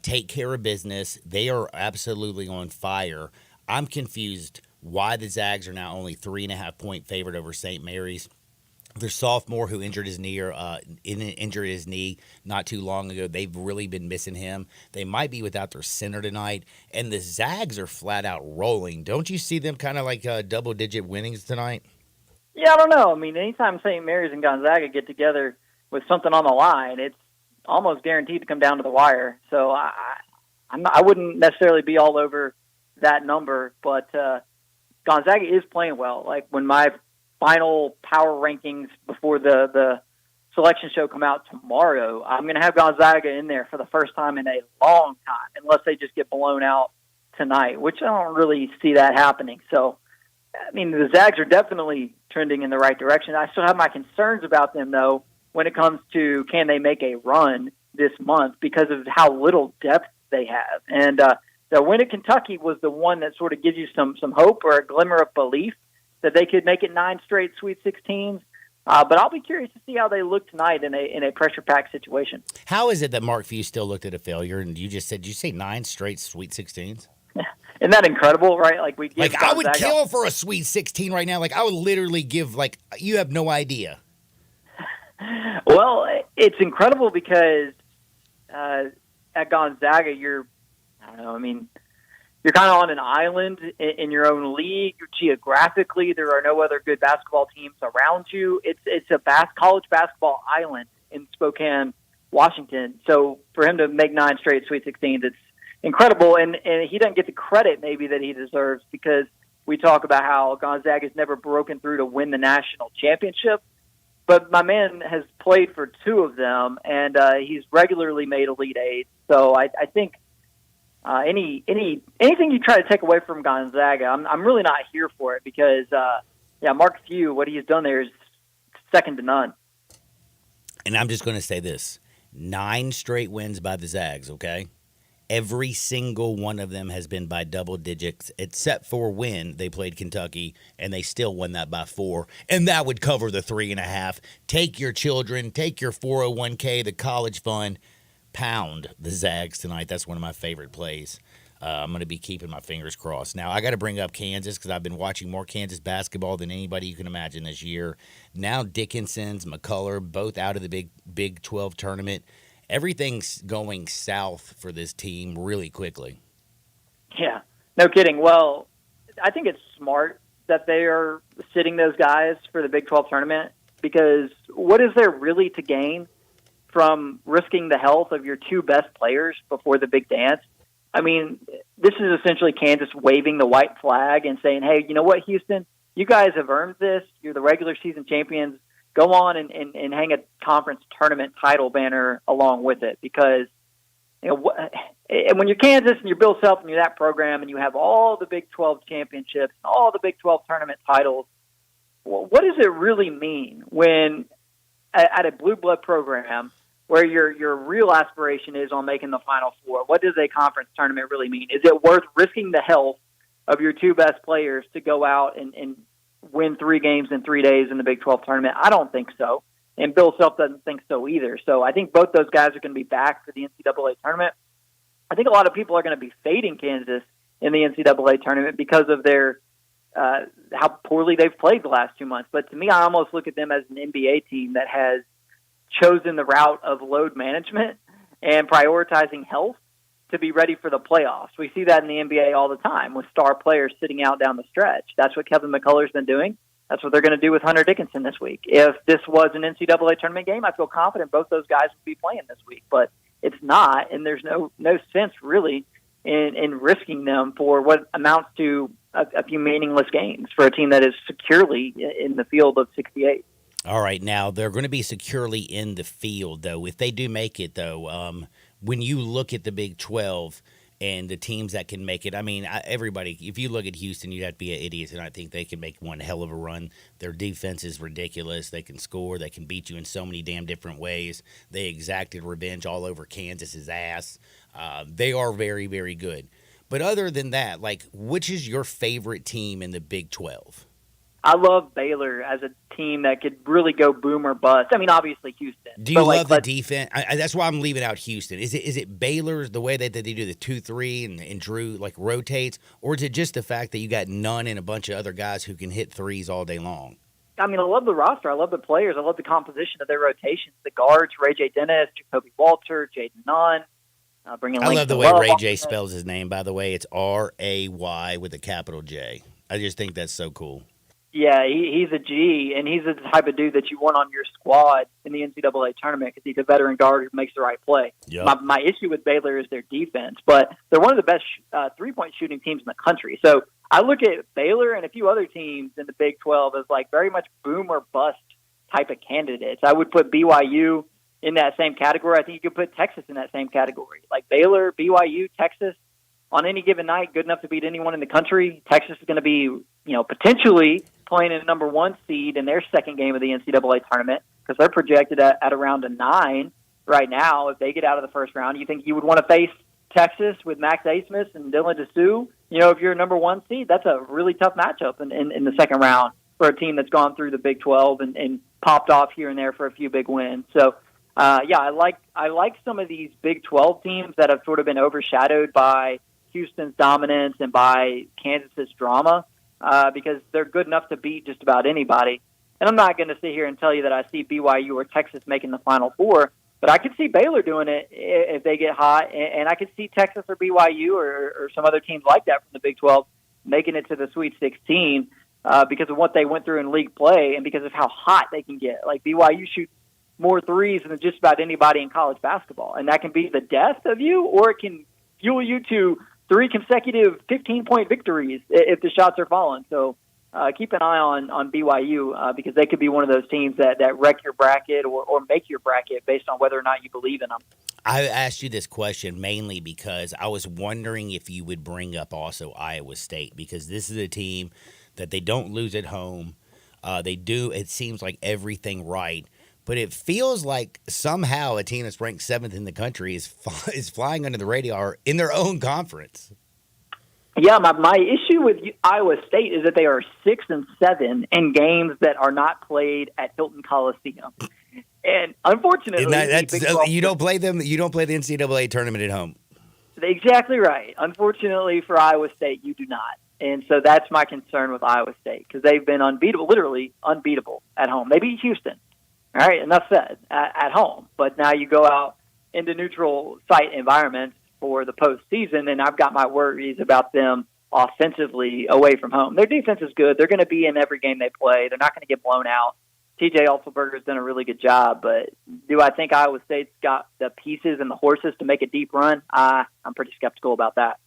Take care of business. They are absolutely on fire. I'm confused why the Zags are now only 3.5-point favorite over St. Mary's. Their sophomore who injured his knee not too long ago. They've really been missing him. They might be without their center tonight. And the Zags are flat out rolling. Don't you see them kind of like double-digit winnings tonight? Yeah, I don't know. I mean, anytime St. Mary's and Gonzaga get together with something on the line, it's almost guaranteed to come down to the wire. So I wouldn't necessarily be all over that number, but Gonzaga is playing well. Like when my final power rankings before the selection show come out tomorrow, I'm going to have Gonzaga in there for the first time in a long time, unless they just get blown out tonight, which I don't really see that happening. So, I mean, the Zags are definitely trending in the right direction. I still have my concerns about them, though, when it comes to can they make a run this month because of how little depth they have. And the win at Kentucky was the one that sort of gives you some hope or a glimmer of belief that they could make it 9 straight Sweet 16s. But I'll be curious to see how they look tonight in a pressure-packed situation. How is it that Mark Few still looked at a failure and you just said, did you say 9 straight Sweet 16s? Isn't that incredible, right? Like we give I would Gonzaga- kill for a Sweet 16 right now. Like I would literally give, you have no idea. Well, it's incredible because at Gonzaga, you're kind of on an island in your own league. Geographically, there are no other good basketball teams around you. It's a college basketball island in Spokane, Washington. So for him to make 9 straight Sweet 16s, it's incredible. And he doesn't get the credit maybe that he deserves because we talk about how Gonzaga's never broken through to win the national championship. But my man has played for 2 of them, and he's regularly made Elite Eight. So I think anything you try to take away from Gonzaga, I'm really not here for it because, Mark Few, what he's done there is second to none. And I'm just going to say this. 9 straight wins by the Zags, okay? Every single one of them has been by double digits, except for when they played Kentucky, and they still won that by 4. And that would cover the 3.5. Take your children, take your 401k, the college fund, pound the Zags tonight. That's one of my favorite plays. I'm going to be keeping my fingers crossed. Now, I got to bring up Kansas because I've been watching more Kansas basketball than anybody you can imagine this year. Now Dickinson's, McCullough, both out of the Big 12 tournament. Everything's going south for this team really quickly. Yeah, no kidding. Well, I think it's smart that they are sitting those guys for the Big 12 tournament because what is there really to gain from risking the health of your 2 best players before the big dance? I mean, this is essentially Kansas waving the white flag and saying, hey, you know what, Houston, you guys have earned this. You're the regular season champions. Go on and hang a conference tournament title banner along with it because, and when you're Kansas and you're Bill Self and you're that program and you have all the Big 12 championships and all the Big 12 tournament titles, what does it really mean when at a blue blood program where your real aspiration is on making the Final Four? What does a conference tournament really mean? Is it worth risking the health of your 2 best players to go out and win 3 games in 3 days in the Big 12 tournament? I don't think so. And Bill Self doesn't think so either. So I think both those guys are going to be back for the NCAA tournament. I think a lot of people are going to be fading Kansas in the NCAA tournament because of their how poorly they've played the last 2 months. But to me, I almost look at them as an NBA team that has chosen the route of load management and prioritizing health to be ready for the playoffs. We see that in the NBA all the time with star players sitting out down the stretch. That's what Kevin McCullough's been doing. That's what they're going to do with Hunter Dickinson this week. If this was an NCAA tournament game, I feel confident both those guys would be playing this week. But it's not, and there's no sense really in risking them for what amounts to a few meaningless games for a team that is securely in the field of 68. All right, now they're going to be securely in the field, though. If they do make it, though, when you look at the Big 12 and the teams that can make it, I mean, everybody, if you look at Houston, you'd have to be an idiot and I think they can make one hell of a run. Their defense is ridiculous. They can score. They can beat you in so many damn different ways. They exacted revenge all over Kansas's ass. They are very, very good. But other than that, like, which is your favorite team in the Big 12? I love Baylor as a team that could really go boom or bust. I mean, obviously Houston. Do you love the defense? That's why I'm leaving out Houston. Is it Baylor's the way that they do the 2-3 and Drew like rotates, or is it just the fact that you got Nunn and a bunch of other guys who can hit threes all day long? I mean, I love the roster. I love the players. I love the composition of their rotations. The guards: Ray J. Dennis, Jacoby Walter, Jaden Nunn. I love the way Ray J spells his name. By the way, it's R-A-Y with a capital J. I just think that's so cool. Yeah, he's a G, and he's the type of dude that you want on your squad in the NCAA tournament because he's a veteran guard who makes the right play. Yep. My issue with Baylor is their defense, but they're one of the best three-point shooting teams in the country. So I look at Baylor and a few other teams in the Big 12 as like very much boom or bust type of candidates. I would put BYU in that same category. I think you could put Texas in that same category. Like Baylor, BYU, Texas, on any given night, good enough to beat anyone in the country. Texas is going to be, potentially playing in a number 1 seed in their second game of the NCAA tournament because they're projected at around a 9 right now. If they get out of the first round, you think you would want to face Texas with Max Asmus and Dylan Dessou? If you're a number 1 seed, that's a really tough matchup in the second round for a team that's gone through the Big 12 and popped off here and there for a few big wins. So, I like some of these Big 12 teams that have sort of been overshadowed by Houston's dominance and by Kansas's drama because they're good enough to beat just about anybody. And I'm not going to sit here and tell you that I see BYU or Texas making the Final Four, but I could see Baylor doing it if they get hot, and I could see Texas or BYU or some other teams like that from the Big 12 making it to the Sweet 16 because of what they went through in league play and because of how hot they can get. Like BYU shoots more threes than just about anybody in college basketball, and that can be the death of you, or it can fuel you to 3 consecutive 15-point victories if the shots are falling. So keep an eye on BYU because they could be one of those teams that wreck your bracket or make your bracket based on whether or not you believe in them. I asked you this question mainly because I was wondering if you would bring up also Iowa State because this is a team that they don't lose at home. They do, it seems like, everything right. But it feels like somehow a team that's ranked 7th in the country is flying under the radar in their own conference. Yeah, my issue with Iowa State is that they are 6-7 in games that are not played at Hilton Coliseum, and unfortunately, you don't play them. You don't play the NCAA tournament at home. Exactly right. Unfortunately for Iowa State, you do not, and so that's my concern with Iowa State because they've been unbeatable, literally unbeatable at home. They beat Houston. All right, enough said, at home. But now you go out into neutral site environments for the postseason, and I've got my worries about them offensively away from home. Their defense is good. They're going to be in every game they play. They're not going to get blown out. TJ Otzelberger's done a really good job, but do I think Iowa State's got the pieces and the horses to make a deep run? I'm pretty skeptical about that.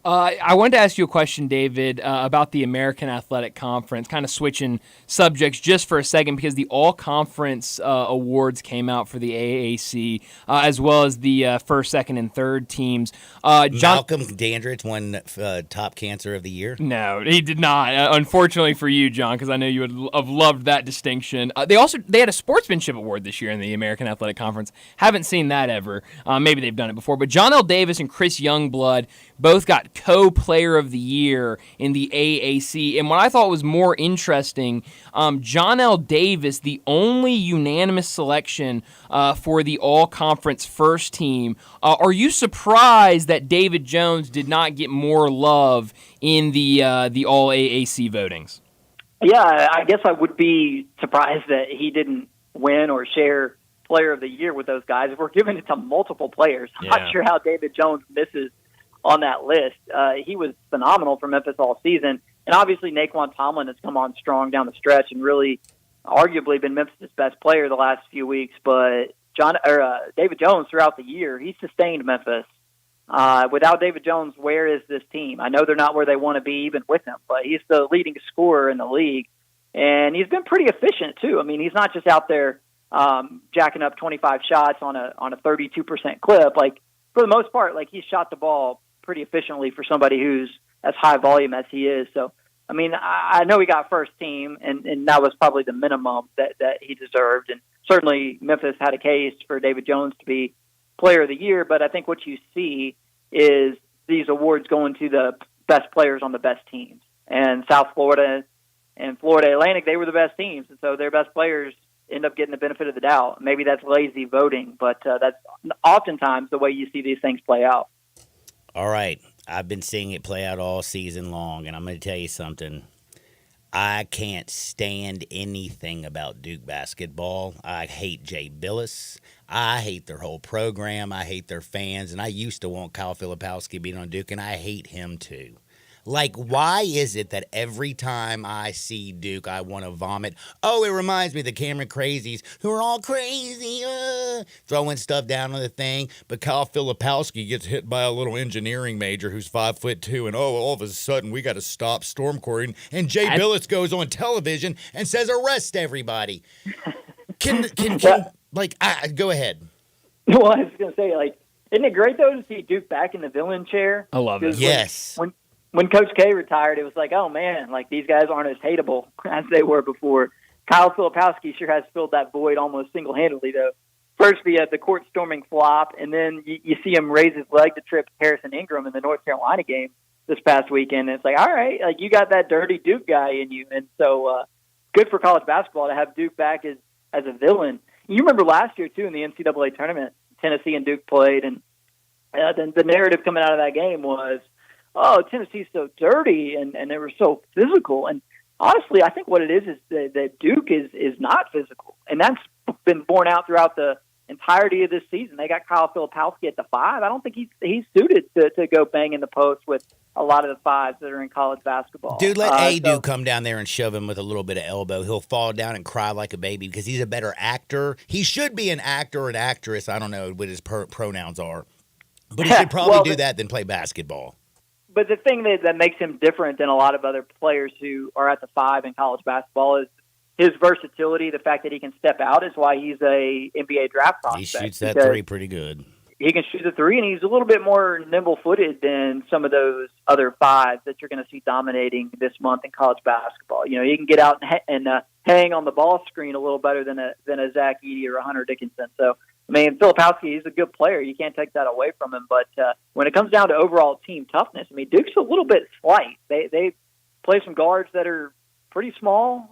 I wanted to ask you a question, David, about the American Athletic Conference, kind of switching subjects just for a second because the All-Conference awards came out for the AAC, as well as the first, second, and third teams. Malcolm Dandridge won Top Cancer of the Year? No, he did not, unfortunately for you, John, because I know you would have loved that distinction. They had a sportsmanship award this year in the American Athletic Conference. Haven't seen that ever. Maybe they've done it before. But John L. Davis and Chris Youngblood both got co-player of the year in the AAC. And what I thought was more interesting, John L. Davis, the only unanimous selection for the all-conference first team. Are you surprised that David Jones did not get more love in the all-AAC votings? Yeah, I guess I would be surprised that he didn't win or share player of the year with those guys. If we're giving it to multiple players, I'm Yeah. not sure how David Jones misses on that list. He was phenomenal for Memphis all season. And obviously Naquan Tomlin has come on strong down the stretch and really arguably been Memphis' best player the last few weeks. But David Jones throughout the year, he sustained Memphis. Without David Jones, where is this team? I know they're not where they want to be even with him, but he's the leading scorer in the league. And he's been pretty efficient too. I mean, he's not just out there jacking up 25 shots on a 32% clip. Like, for the most part, like, he's shot the ball pretty efficiently for somebody who's as high volume as he is. So, I mean, I know he got first team, and that was probably the minimum that he deserved. And certainly Memphis had a case for David Jones to be player of the year, but I think what you see is these awards going to the best players on the best teams. And South Florida and Florida Atlantic, they were the best teams, and so their best players end up getting the benefit of the doubt. Maybe that's lazy voting, but that's oftentimes the way you see these things play out. All right. I've been seeing it play out all season long, and I'm going to tell you something. I can't stand anything about Duke basketball. I hate Jay Billis. I hate their whole program. I hate their fans, and I used to want Kyle Filipowski being on Duke, and I hate him too. Like, why is it that every time I see Duke, I want to vomit? Oh, it reminds me of the Cameron Crazies, who are all crazy, throwing stuff down on the thing. But Kyle Filipowski gets hit by a little engineering major who's 5'2", and all of a sudden we got to stop storm courting. And Jay Billis goes on television and says, "Arrest everybody." Can go ahead. Well, I was going to say, like, isn't it great though to see Duke back in the villain chair? I love it. Yes. When Coach K retired, it was like, oh, man, like, these guys aren't as hateable as they were before. Kyle Filipowski sure has filled that void almost single-handedly, though. First, the court-storming flop, and then you see him raise his leg to trip Harrison Ingram in the North Carolina game this past weekend. And it's like, all right, like, you got that dirty Duke guy in you. And so good for college basketball to have Duke back as a villain. You remember last year, too, in the NCAA tournament, Tennessee and Duke played, and the narrative coming out of that game was, oh, Tennessee's so dirty, and they were so physical. And honestly, I think what it is that Duke is not physical, and that's been borne out throughout the entirety of this season. They got Kyle Filipowski at the 5. I don't think he's suited to go bang in the post with a lot of the 5s that are in college basketball. Dude, let Duke come down there and shove him with a little bit of elbow. He'll fall down and cry like a baby because he's a better actor. He should be an actor or an actress. I don't know what his pronouns are. But he should probably do that than play basketball. But the thing that makes him different than a lot of other players who are at the 5 in college basketball is his versatility. The fact that he can step out is why he's a NBA draft prospect. He shoots that 3 pretty good. He can shoot the 3, and he's a little bit more nimble-footed than some of those other 5s that you're going to see dominating this month in college basketball. You know, he can get out and hang on the ball screen a little better than a Zach Edey or a Hunter Dickinson. So, I mean, Filipowski, he's a good player. You can't take that away from him. But when it comes down to overall team toughness, I mean, Duke's a little bit slight. They play some guards that are pretty small,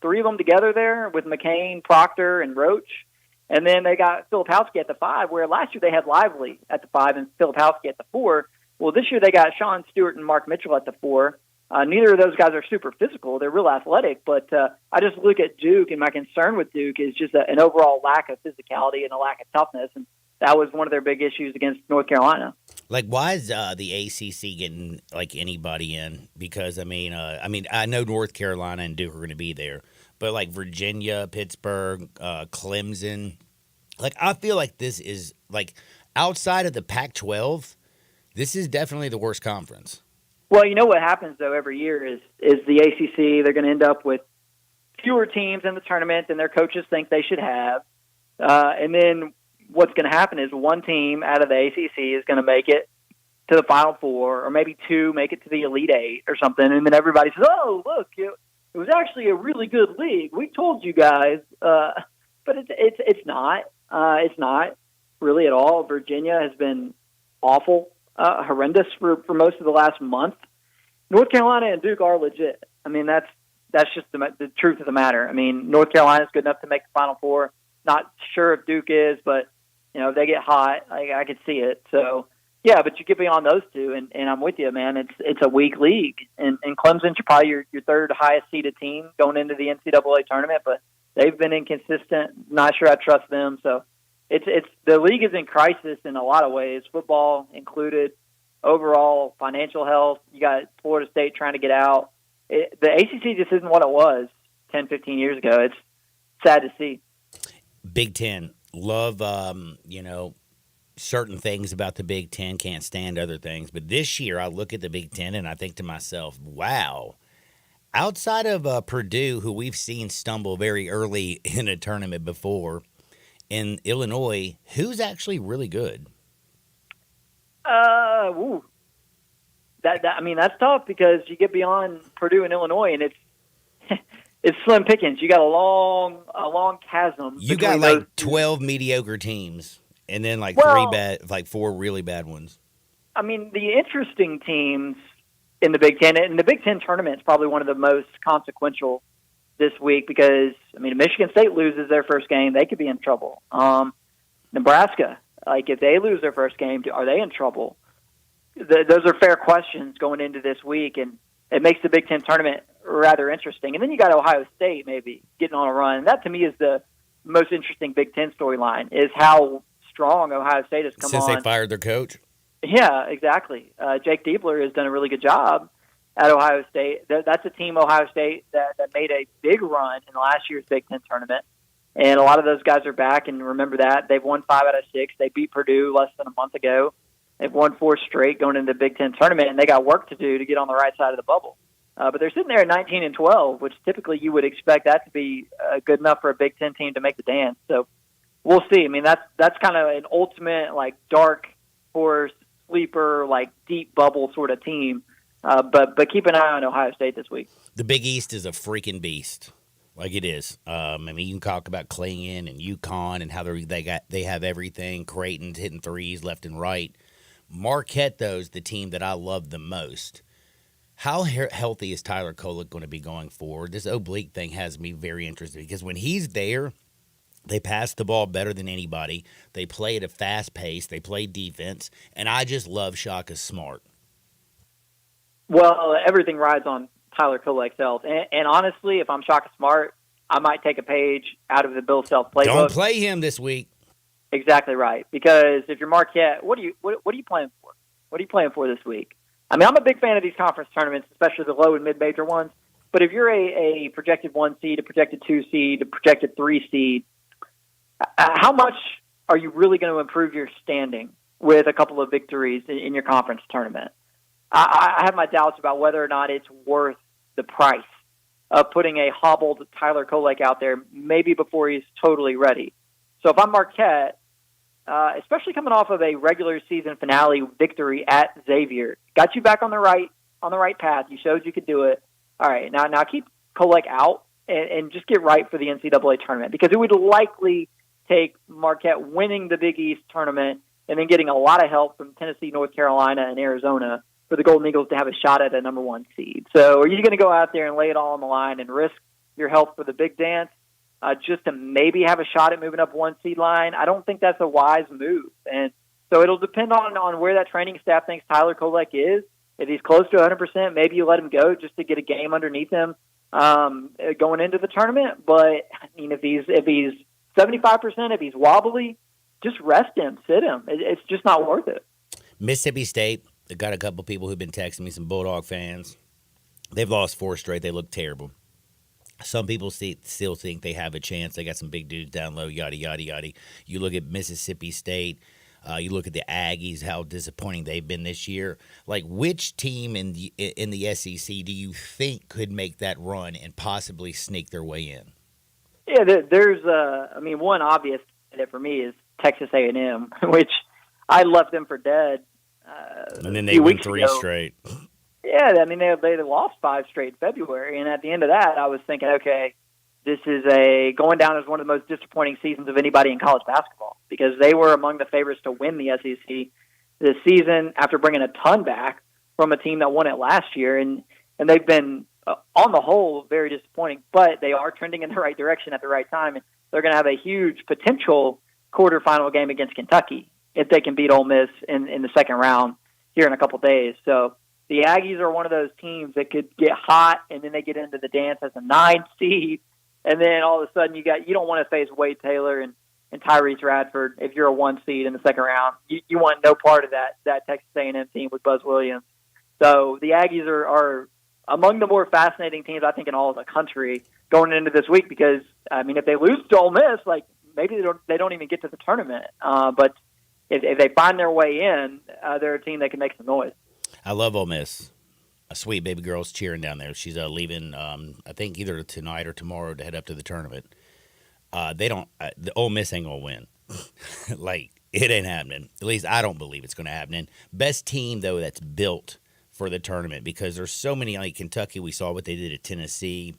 3 of them together there with McCain, Proctor, and Roach. And then they got Filipowski at the 5, where last year they had Lively at the 5 and Filipowski at the 4. Well, this year they got Sean Stewart and Mark Mitchell at the 4. Neither of those guys are super physical. They're real athletic, but I just look at Duke, and my concern with Duke is just an overall lack of physicality and a lack of toughness, and that was one of their big issues against North Carolina. Like, why is the ACC getting, like, anybody in? Because, I mean, I know North Carolina and Duke are going to be there, but, like, Virginia, Pittsburgh, Clemson, like, I feel like this is, like, outside of the Pac-12, this is definitely the worst conference. Well, you know what happens, though, every year is the ACC, they're going to end up with fewer teams in the tournament than their coaches think they should have. And then what's going to happen is one team out of the ACC is going to make it to the Final Four, or maybe 2 make it to the Elite 8 or something, and then everybody says, oh, look, it was actually a really good league. We told you guys. But it's not. It's not really at all. Virginia has been awful. Horrendous for most of the last month. North Carolina and Duke are legit. I mean, that's just the truth of the matter. I mean, North Carolina is good enough to make the Final Four. Not sure if Duke is, but you know, if they get hot, I could see it. So yeah, but you get beyond those 2, and I'm with you, man. It's a weak league, and Clemson's probably your 3rd highest seeded team going into the NCAA tournament, but They've been inconsistent. Not sure I trust them. So it's the league is in crisis in a lot of ways, football included. Overall financial health, you got Florida State trying to get out. The ACC just isn't what it was 10, 15 years ago. It's sad to see. Big Ten. Love, certain things about the Big Ten. Can't stand other things. But this year I look at the Big Ten and I think to myself, wow. Outside of Purdue, who we've seen stumble very early in a tournament before, in Illinois, who's actually really good? That's tough because you get beyond Purdue and Illinois, and it's slim pickings. You got a long chasm. You got like 12 mediocre teams, and then four really bad ones. I mean, the interesting teams in the Big Ten, and the Big Ten tournament is probably one of the most consequential this week because, if Michigan State loses their first game, they could be in trouble. Nebraska, if they lose their first game, are they in trouble? Those are fair questions going into this week, and it makes the Big Ten tournament rather interesting. And then you got Ohio State maybe getting on a run. That, to me, is the most interesting Big Ten storyline, is how strong Ohio State has come on. Since they fired their coach? Yeah, exactly. Jake Diebler has done a really good job at Ohio State. That's a team, Ohio State, that made a big run in last year's Big Ten tournament. And a lot of those guys are back, and remember that. They've won 5 out of 6. They beat Purdue less than a month ago. They've won 4 straight going into the Big Ten tournament, and they got work to do to get on the right side of the bubble. But they're sitting there at 19-12, which typically you would expect that to be good enough for a Big Ten team to make the dance. So we'll see. That's kind of an ultimate dark horse, sleeper, deep bubble sort of team. But keep an eye on Ohio State this week. The Big East is a freaking beast. It is. You can talk about Clinton and UConn and how they have everything. Creighton's hitting threes left and right. Marquette, though, is the team that I love the most. How healthy is Tyler Kolek going to be going forward? This oblique thing has me very interested because when he's there, they pass the ball better than anybody. They play at a fast pace. They play defense. And I just love Shaka Smart. Well, everything rides on Tyler Kolek's health. And honestly, if I'm Shaka Smart, I might take a page out of the Bill Self playbook. Don't play him this week. Exactly right. Because if you're Marquette, what are you playing for? What are you playing for this week? I'm a big fan of these conference tournaments, especially the low and mid-major ones. But if you're a projected 1 seed, a projected 2 seed, a projected 3 seed, how much are you really going to improve your standing with a couple of victories in your conference tournament? I have my doubts about whether or not it's worth the price of putting a hobbled Tyler Kolek out there maybe before he's totally ready. So if I'm Marquette, especially coming off of a regular season finale victory at Xavier, got you back on the right path. You showed you could do it. All right, now keep Kolek out and just get right for the NCAA tournament because it would likely take Marquette winning the Big East tournament and then getting a lot of help from Tennessee, North Carolina, and Arizona for the Golden Eagles to have a shot at a number 1 seed. So are you going to go out there and lay it all on the line and risk your health for the big dance just to maybe have a shot at moving up 1 seed line? I don't think that's a wise move. And so it'll depend on where that training staff thinks Tyler Kolek is. If he's close to 100%, maybe you let him go just to get a game underneath him going into the tournament. But if he's 75%, if he's wobbly, just rest him, sit him. It's just not worth it. Mississippi State, they got a couple people who've been texting me, some Bulldog fans. They've lost 4 straight. They look terrible. Some people still think they have a chance. They got some big dudes down low, yada, yada, yada. You look at Mississippi State. You look at the Aggies, how disappointing they've been this year. Which team in the SEC do you think could make that run and possibly sneak their way in? Yeah, there's one obvious candidate for me is Texas A&M, which I left them for dead. And then they won 3 straight. Yeah, they lost 5 straight in February, and at the end of that, I was thinking, okay, this is going down as one of the most disappointing seasons of anybody in college basketball because they were among the favorites to win the SEC this season after bringing a ton back from a team that won it last year, and they've been, on the whole, very disappointing, but they are trending in the right direction at the right time, and they're going to have a huge potential quarterfinal game against Kentucky if they can beat Ole Miss in the second round here in a couple days. So the Aggies are one of those teams that could get hot, and then they get into the dance as a 9 seed, And then all of a sudden you don't want to face Wade Taylor and Tyrese Radford if you're a 1 seed in the second round. You want no part of that Texas A&M team with Buzz Williams. So the Aggies are among the more fascinating teams, I think, in all of the country going into this week because, I mean, if they lose to Ole Miss, like maybe they don't even get to the tournament. But if they find their way in, they're a team that can make some noise. I love Ole Miss. A sweet baby girl's cheering down there. She's leaving, I think, either tonight or tomorrow to head up to the tournament. The Ole Miss ain't going to win. Like, it ain't happening. At least I don't believe it's going to happen. And best team, though, that's built for the tournament because there's so many, like Kentucky, we saw what they did at Tennessee.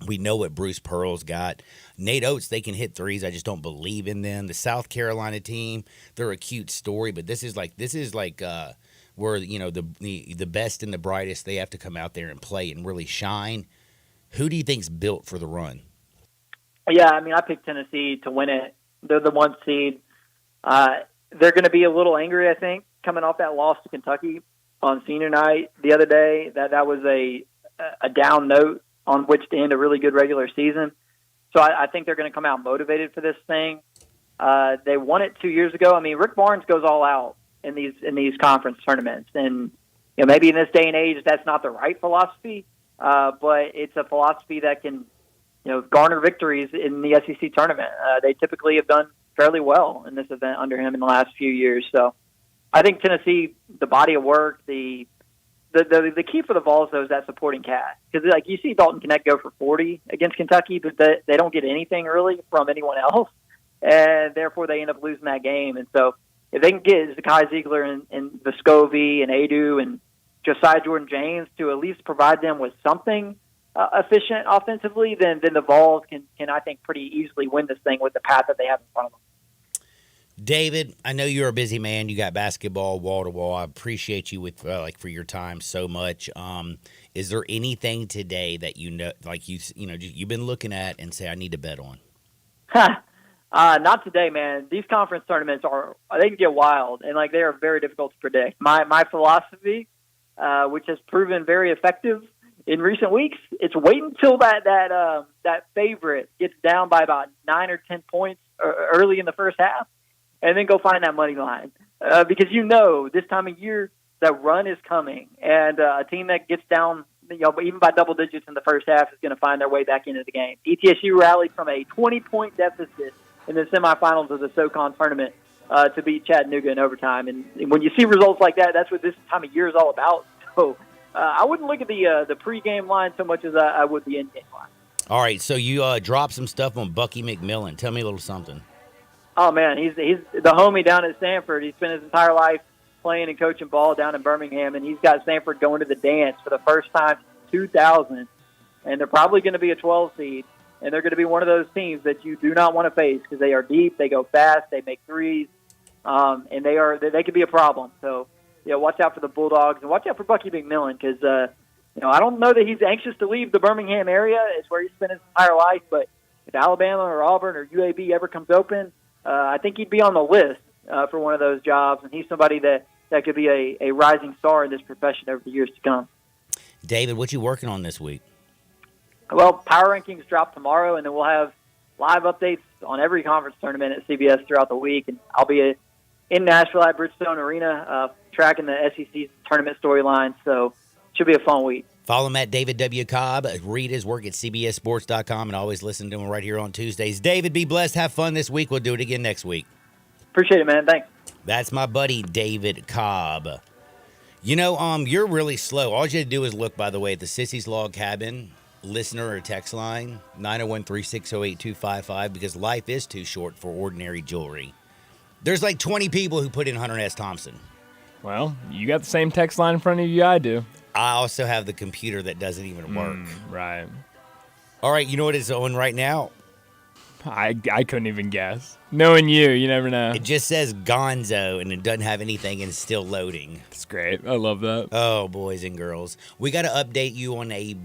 We know what Bruce Pearl's got. Nate Oates, they can hit threes. I just don't believe in them. The South Carolina team, they're a cute story, but this is like where, you know, the best and the brightest, they have to come out there and play and really shine. Who do you think's built for the run? Yeah, I mean, I picked Tennessee to win it. They're the 1 seed. They're going to be a little angry, I think, coming off that loss to Kentucky on senior night the other day. That was a down note on which to end a really good regular season. So I think they're going to come out motivated for this thing. They won it 2 years ago. I mean, Rick Barnes goes all out in these conference tournaments, and you know, maybe in this day and age that's not the right philosophy, but it's a philosophy that can, you know, garner victories in the SEC tournament. They typically have done fairly well in this event under him in the last few years. So I think Tennessee, the body of work, the key for the Vols, though, is that supporting cast. Because, like, you see Dalton Knecht go for 40 against Kentucky, but they don't get anything really from anyone else, and therefore they end up losing that game. And so if they can get Zakai Ziegler and Vescovi and Adu and Josiah Jordan-James to at least provide them with something efficient offensively, then the Vols can, I think, pretty easily win this thing with the path that they have in front of them. David, I know you're a busy man. You got basketball wall to wall. I appreciate you with for your time so much. Is there anything today that you know, like you've been looking at and say I need to bet on? Not today, man. These conference tournaments they can get wild and like they are very difficult to predict. My philosophy, which has proven very effective in recent weeks, it's wait until that favorite gets down by about 9 or 10 points early in the first half. And then go find that money line because you know this time of year that run is coming, and a team that gets down, even by double digits in the first half is going to find their way back into the game. ETSU rallied from a 20-point deficit in the semifinals of the SoCon tournament to beat Chattanooga in overtime. And when you see results like that, that's what this time of year is all about. So I wouldn't look at the pregame line so much as I would the endgame line. All right, so you dropped some stuff on Bucky McMillan. Tell me a little something. Oh, man, he's the homie down at Stanford. He spent his entire life playing and coaching ball down in Birmingham, and he's got Stanford going to the dance for the first time since 2000. And they're probably going to be a 12 seed, and they're going to be one of those teams that you do not want to face because they are deep, they go fast, they make threes, and they could be a problem. So, watch out for the Bulldogs and watch out for Bucky McMillan because, I don't know that he's anxious to leave the Birmingham area. It's where he spent his entire life, but if Alabama or Auburn or UAB ever comes open, I think he'd be on the list for one of those jobs, and he's somebody that could be a rising star in this profession over the years to come. David, what you working on this week? Well, Power Rankings drop tomorrow, and then we'll have live updates on every conference tournament at CBS throughout the week. And I'll be in Nashville at Bridgestone Arena tracking the SEC tournament storyline, so it should be a fun week. Follow him at David W. Cobb. Read his work at CBSSports.com and always listen to him right here on Tuesdays. David, be blessed. Have fun this week. We'll do it again next week. Appreciate it, man. Thanks. That's my buddy, David Cobb. You're really slow. All you had to do is look, by the way, at the Sissy's Log Cabin listener or text line, 901-360-8255, because life is too short for ordinary jewelry. There's like 20 people who put in Hunter S. Thompson. Well, you got the same text line in front of you I do. I also have the computer that doesn't even work. Right. All right, you know what it's on right now? I couldn't even guess. Knowing you never know. It just says Gonzo, and it doesn't have anything, and it's still loading. It's great. I love that. Oh, boys and girls. We got to update you on a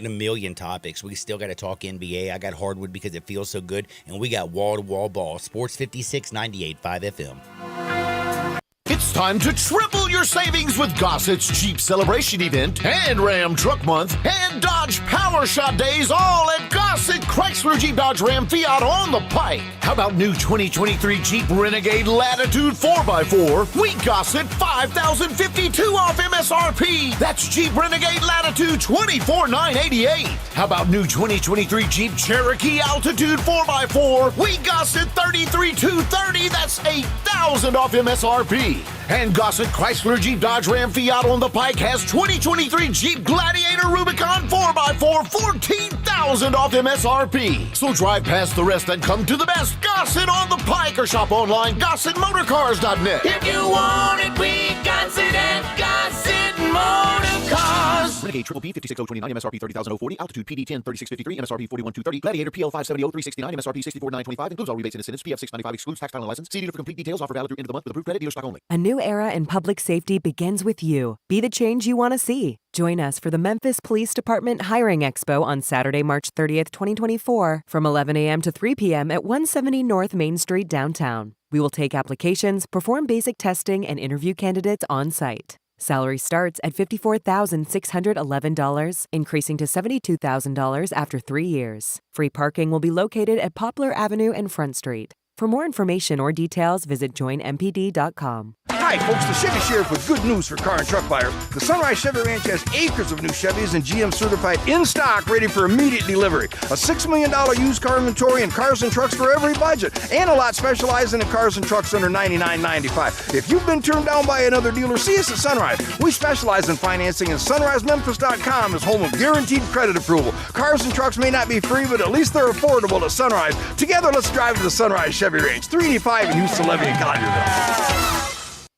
million topics. We still got to talk NBA. I got hardwood because it feels so good, and we got wall-to-wall ball. Sports 56, 98.5 FM. It's time to triple your savings with Gossett's Jeep Celebration Event and Ram Truck Month and Dodge Power Shot Days, all at Gossett Chrysler Jeep Dodge Ram Fiat on the Pike. How about new 2023 Jeep Renegade Latitude 4x4? We Gossett $5,052 off MSRP. That's Jeep Renegade Latitude $24,988. How about new 2023 Jeep Cherokee Altitude 4x4? We Gossett $33,230. That's $8,000 off MSRP. And Gossett Chrysler Jeep Dodge Ram Fiat on the Pike has 2023 Jeep Gladiator Rubicon 4x4, $14,000 off MSRP. So drive past the rest and come to the best. Gossett on the Pike, or shop online, GossettMotorCars.net. If you want it, we got it at Gossett Motor Cars. Renegade Triple P 56029, MSRP 30,040. Altitude PD 10 3653, MSRP 41,230. Gladiator PL 570 369, MSRP 64,925. Includes all rebates and incentives. PF 695 excludes tax, title, and license. See dealer for complete details. Offer valid through end of the month with approved credit. Dealer stock only. A new era in public safety begins with you. Be the change you want to see. Join us for the Memphis Police Department Hiring Expo on Saturday, March 30th, 2024, from 11 a.m. to 3 p.m. at 170 North Main Street, downtown. We will take applications, perform basic testing, and interview candidates on site. Salary starts at $54,611, increasing to $72,000 after 3 years. Free parking will be located at Poplar Avenue and Front Street. For more information or details, visit joinmpd.com. Hi, folks. The Chevy Sheriff with good news for car and truck buyers. The Sunrise Chevy Ranch has acres of new Chevys and GM certified in stock, ready for immediate delivery. A $6 million used car inventory and cars and trucks for every budget, and a lot specializing in cars and trucks under $99.95. If you've been turned down by another dealer, see us at Sunrise. We specialize in financing, and SunriseMemphis.com is home of guaranteed credit approval. Cars and trucks may not be free, but at least they're affordable at Sunrise. Together, let's drive to the Sunrise Chevy Ranch, 385 in Houston, Levy, and Collierville.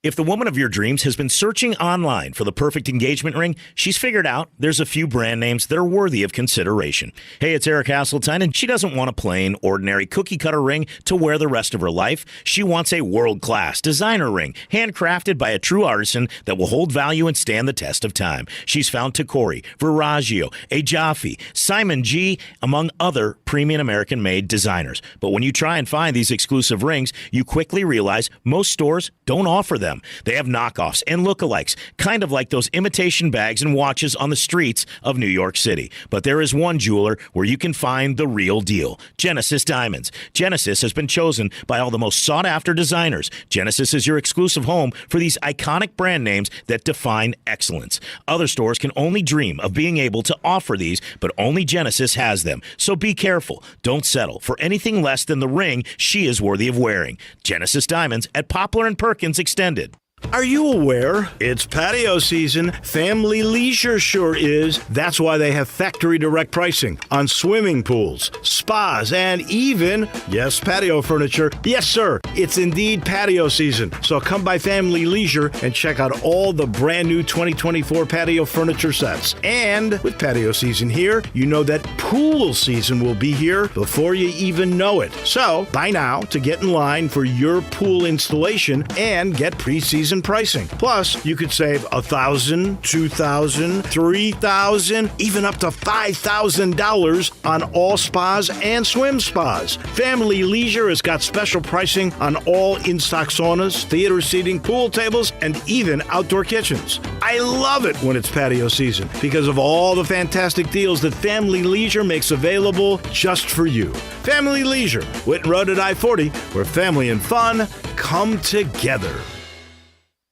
If the woman of your dreams has been searching online for the perfect engagement ring, she's figured out there's a few brand names that are worthy of consideration. Hey, it's Eric Hasseltine, and she doesn't want a plain, ordinary cookie-cutter ring to wear the rest of her life. She wants a world-class designer ring, handcrafted by a true artisan that will hold value and stand the test of time. She's found Tacori, Verragio, Ajafi, Simon G., among other premium American-made designers. But when you try and find these exclusive rings, you quickly realize most stores don't offer them. They have knockoffs and lookalikes, kind of like those imitation bags and watches on the streets of New York City. But there is one jeweler where you can find the real deal, Genesis Diamonds. Genesis has been chosen by all the most sought-after designers. Genesis is your exclusive home for these iconic brand names that define excellence. Other stores can only dream of being able to offer these, but only Genesis has them. So be careful. Don't settle for anything less than the ring she is worthy of wearing. Genesis Diamonds at Poplar and Perkins Extended. Are you aware? It's patio season. Family Leisure sure is. That's why they have factory direct pricing on swimming pools, spas, and even, yes, patio furniture. Yes, sir, it's indeed patio season. So come by Family Leisure and check out all the brand new 2024 patio furniture sets. And with patio season here, you know that pool season will be here before you even know it. So buy now to get in line for your pool installation and get pre-season pricing. Plus, you could save $1,000, $2,000, $3,000, even up to $5,000 on all spas and swim spas. Family Leisure has got special pricing on all in-stock saunas, theater seating, pool tables, and even outdoor kitchens. I love it when it's patio season because of all the fantastic deals that Family Leisure makes available just for you. Family Leisure, Whitten Road at I-40, where family and fun come together.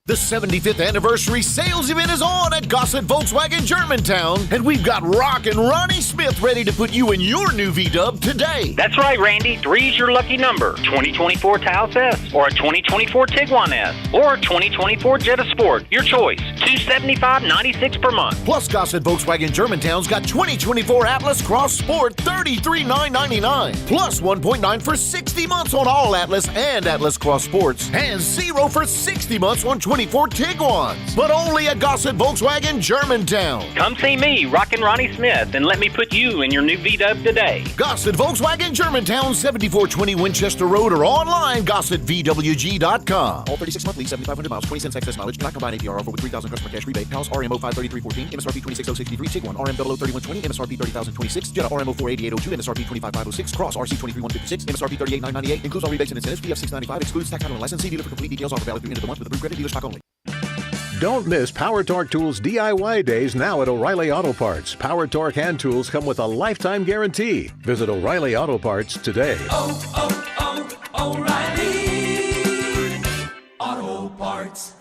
The 75th anniversary sales event is on at Gossett Volkswagen Germantown, and we've got Rockin' Ronnie Smith ready to put you in your new V-Dub today. That's right, Randy. 3's your lucky number. 2024 Taos S, or a 2024 Tiguan S, or a 2024 Jetta Sport. Your choice. $275.96 per month. Plus, Gossett Volkswagen Germantown's got 2024 Atlas Cross Sport, $33,999. Plus 1.9 for 60 months on all Atlas and Atlas Cross Sports, and 0 for 60 months on 24 Tiguans, but only at Gossett Volkswagen Germantown. Come see me, Rockin' Ronnie Smith, and let me put you in your new V-Dub today. Gossett Volkswagen Germantown, 7420 Winchester Road, or online, GossettVWG.com. All 36-month lease, 7,500 miles, 20 cents excess mileage. Cannot combine APR offer with 3,000 customer cash rebate. House RMO 53314, MSRP 26063, Tiguan RMO 3120, MSRP 30,026, Jetta RMO 48802, MSRP 25506, Cross RC 23156, MSRP 38998. Includes all rebates and incentives. PF 695 excludes tax, title, and license. See dealer for complete details. Offer valid through end of the month with approved credit. Dealer stock stock only. Don't miss Power Torque Tools DIY days now at O'Reilly Auto Parts. Power Torque hand tools come with a lifetime guarantee. Visit O'Reilly Auto Parts today. O'Reilly Auto Parts.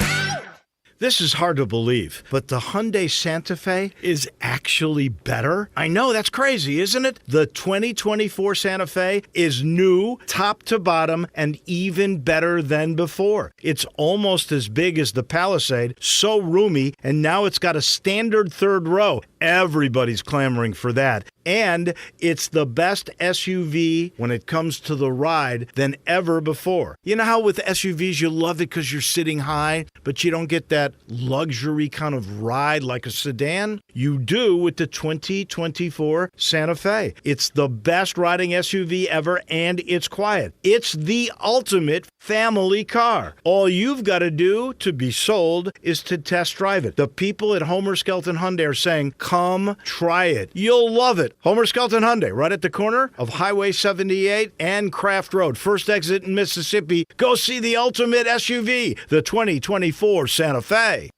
This is hard to believe, but the Hyundai Santa Fe is actually better. I know, that's crazy, isn't it? The 2024 Santa Fe is new, top to bottom, and even better than before. It's almost as big as the Palisade, so roomy, and now it's got a standard third row. Everybody's clamoring for that. And it's the best SUV when it comes to the ride than ever before. You know how with SUVs you love it because you're sitting high, but you don't get that luxury kind of ride like a sedan? You do with the 2024 Santa Fe. It's the best riding SUV ever, and it's quiet. It's the ultimate family car. All you've got to do to be sold is to test drive it. The people at Homer Skelton Hyundai are saying, come try it. You'll love it. Homer Skelton Hyundai, right at the corner of Highway 78 and Craft Road. First exit in Mississippi. Go see the ultimate SUV, the 2024 Santa Fe.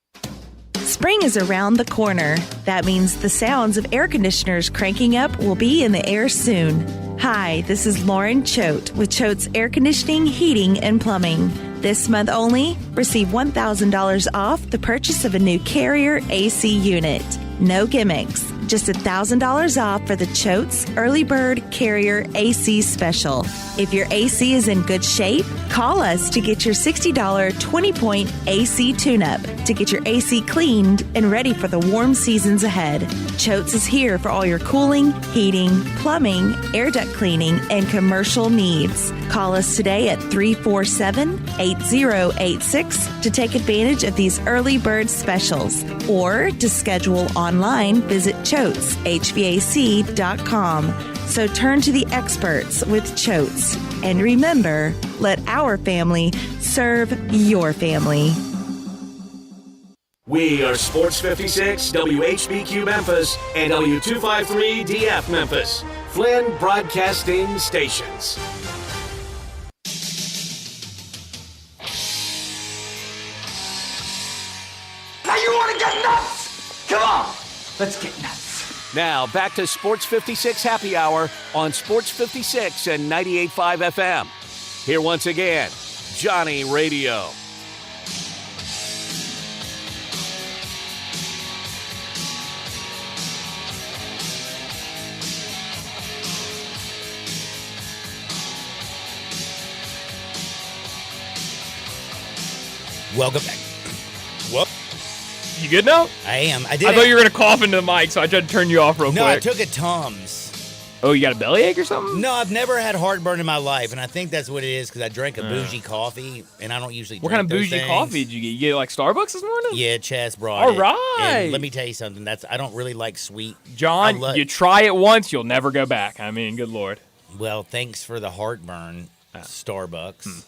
Spring is around the corner. That means the sounds of air conditioners cranking up will be in the air soon. Hi, this is Lauren Choate with Choate's Air Conditioning, Heating, and Plumbing. This month only, receive $1,000 off the purchase of a new Carrier AC unit. No gimmicks. Just $1,000 off for the Choate's Early Bird Carrier AC Special. If your AC is in good shape, call us to get your $60 20-point AC tune-up to get your AC cleaned and ready for the warm seasons ahead. Choate's is here for all your cooling, heating, plumbing, air duct cleaning, and commercial needs. Call us today at 347-8086 to take advantage of these early bird specials. Or to schedule online, visit ChoatesHVAC.com. So turn to the experts with Choates. And remember, let our family serve your family. We are Sports 56, WHBQ Memphis, and W253DF Memphis. Flynn Broadcasting Stations. Now you want to get nuts? Come on, let's get nuts. Now, back to Sports 56 Happy Hour on Sports 56 and 98.5 FM. Here once again, Johnny Radio. Welcome back. Whoop. You good now? I am. I thought you were going to cough into the mic, so I tried to turn you off real quick. No, I took a Tums. Oh, you got a bellyache or something? No, I've never had heartburn in my life, and I think that's what it is because I drank a bougie coffee, and I don't usually What drink kind of bougie those coffee things. did you get? You get like Starbucks this morning? Yeah, Chaz brought All it. right. And let me tell you something. I don't really like sweet. John, you try it once, you'll never go back. I mean, good Lord. Well, thanks for the heartburn, Starbucks.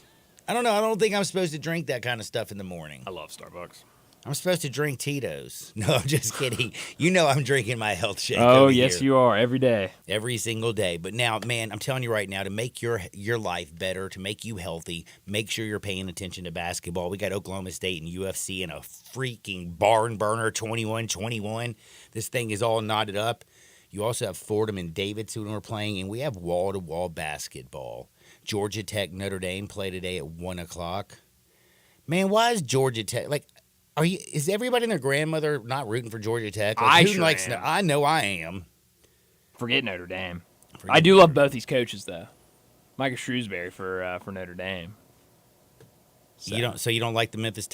I don't know. I don't think I'm supposed to drink that kind of stuff in the morning. I love Starbucks. I'm supposed to drink Tito's. No, I'm just kidding. You know I'm drinking my health shake. Oh, over yes, here. you are. Every day. Every single day. But now, man, I'm telling you right now, to make your life better, to make you healthy, make sure you're paying attention to basketball. We got Oklahoma State and UFC in a freaking barn burner, 21-21. This thing is all knotted up. You also have Fordham and Davidson who are playing, and we have wall-to-wall basketball. Georgia Tech, Notre Dame play today at 1 o'clock. Man, why is Georgia Tech, is everybody and their grandmother not rooting for Georgia Tech? I who sure likes am. I know I am. Forget Notre Dame. I do love both these coaches, though. Micah Shrewsbury for Notre Dame. So you don't like the Memphis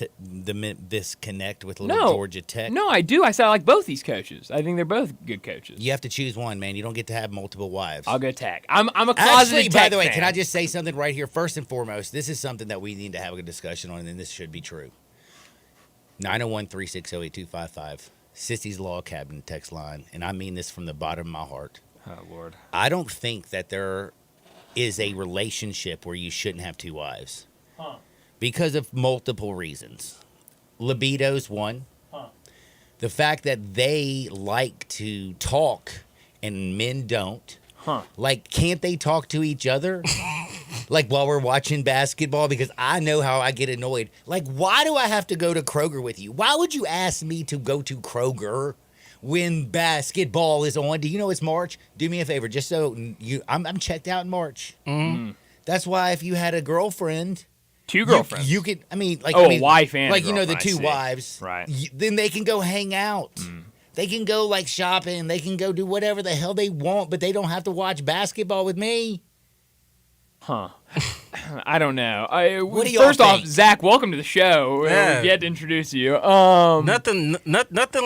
Connect with little Georgia Tech? No, I do. I said I like both these coaches. I think they're both good coaches. You have to choose one, man. You don't get to have multiple wives. I'll go Tech. I'm a closeted Tech by the way, fan. can I just say something right here? First and foremost, this is something that we need to have a discussion on, and this should be true. 901-360-8255. Sissy's Law Cabin text line, and I mean this from the bottom of my heart. Oh, Lord. I don't think that there is a relationship where you shouldn't have two wives. Huh. Because of multiple reasons. Libido's one. Huh. The fact that they like to talk and men don't. Huh. Like, can't they talk to each other? Like while we're watching basketball, because I know how I get annoyed. Like, why do I have to go to Kroger with you? Why would you ask me to go to Kroger when basketball is on? Do you know it's March? Do me a favor, just so I'm checked out in March. That's why if you had a girlfriend, two girlfriends, you could. I mean, like a wife and like a the girlfriend, two I see. wives, Right? Then they can go hang out. They can go like shopping. They can go do whatever the hell they want, but they don't have to watch basketball with me. Huh. I don't know. What do y'all First off, think? Zach, welcome to the show. Yeah. We've yet to introduce you. Nothing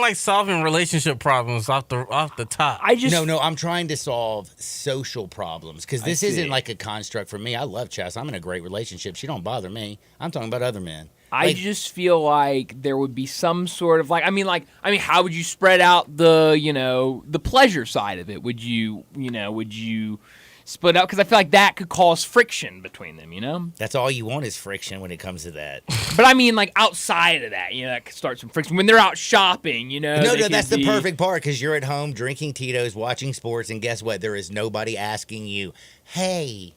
like solving relationship problems off the top. No, I'm trying to solve social problems because this isn't like a construct for me. I love Chess. I'm in a great relationship. She don't bother me. I'm talking about other men. I just feel like there would be some sort of how would you spread out the pleasure side of it? Would you split up? Because I feel like that could cause friction between them, That's all you want is friction when it comes to that. But I mean, like outside of that, that could start some friction when they're out shopping, No, that's the perfect part because you're at home drinking Tito's, watching sports, and guess what? There is nobody asking you, hey,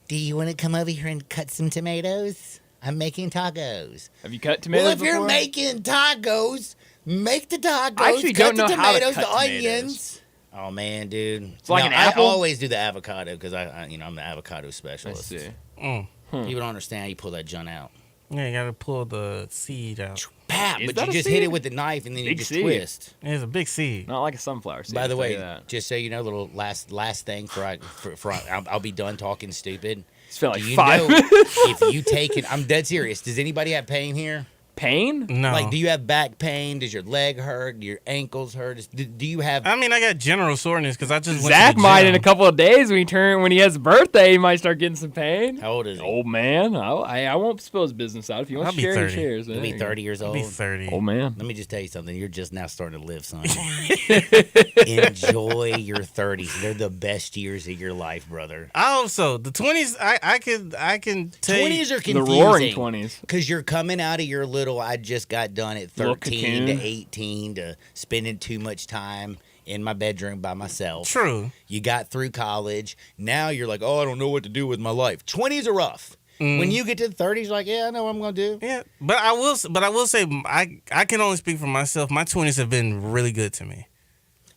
do you want to come over here and cut some tomatoes? I'm making tacos. Have you cut tomatoes Well, if you're before? making tacos, make the tacos. I actually cut don't the know how to tomatoes, cut the tomatoes. onions. Oh man, dude! It's like an apple? I always do the avocado because I'm the avocado specialist. I see. People don't understand how you pull that junk out. Yeah, you gotta pull the seed out. Pap, but you just hit it with the knife and then you Big just seed. twist. It's a big seed. Not like a sunflower seed. By the I'll tell you way, that. just so you know, little last thing I'll be done talking stupid. It's felt like Do you 5 know if you take it, I'm dead serious. Does anybody have pain here? Pain? No. Like, do you have back pain? Does your leg hurt? Do your ankles hurt? Do you have? I mean, I got general soreness because I just went Zach to the might gym. in a couple of days when he has a birthday, he might start getting some pain. How old is he? Old man. I won't spill his business out. If you want I'll to be share, 30. he shares. You'll be 30 years I'll old. be 30. Old man. Let me just tell you something. You're just now starting to live, son. Enjoy your 30s. They're the best years of your life, brother. I hope so. The 20s, I can tell 20s are The confusing. roaring 20s. Because you're coming out of your little, I just got done at Little 13 to cocoon. 18 to spending too much time in my bedroom by myself. True. You got through college. Now you're like, oh, I don't know what to do with my life. 20s are rough. When you get to the 30s, you're like, yeah, I know what I'm going to do. Yeah, but I will say I can only speak for myself. My 20s have been really good to me.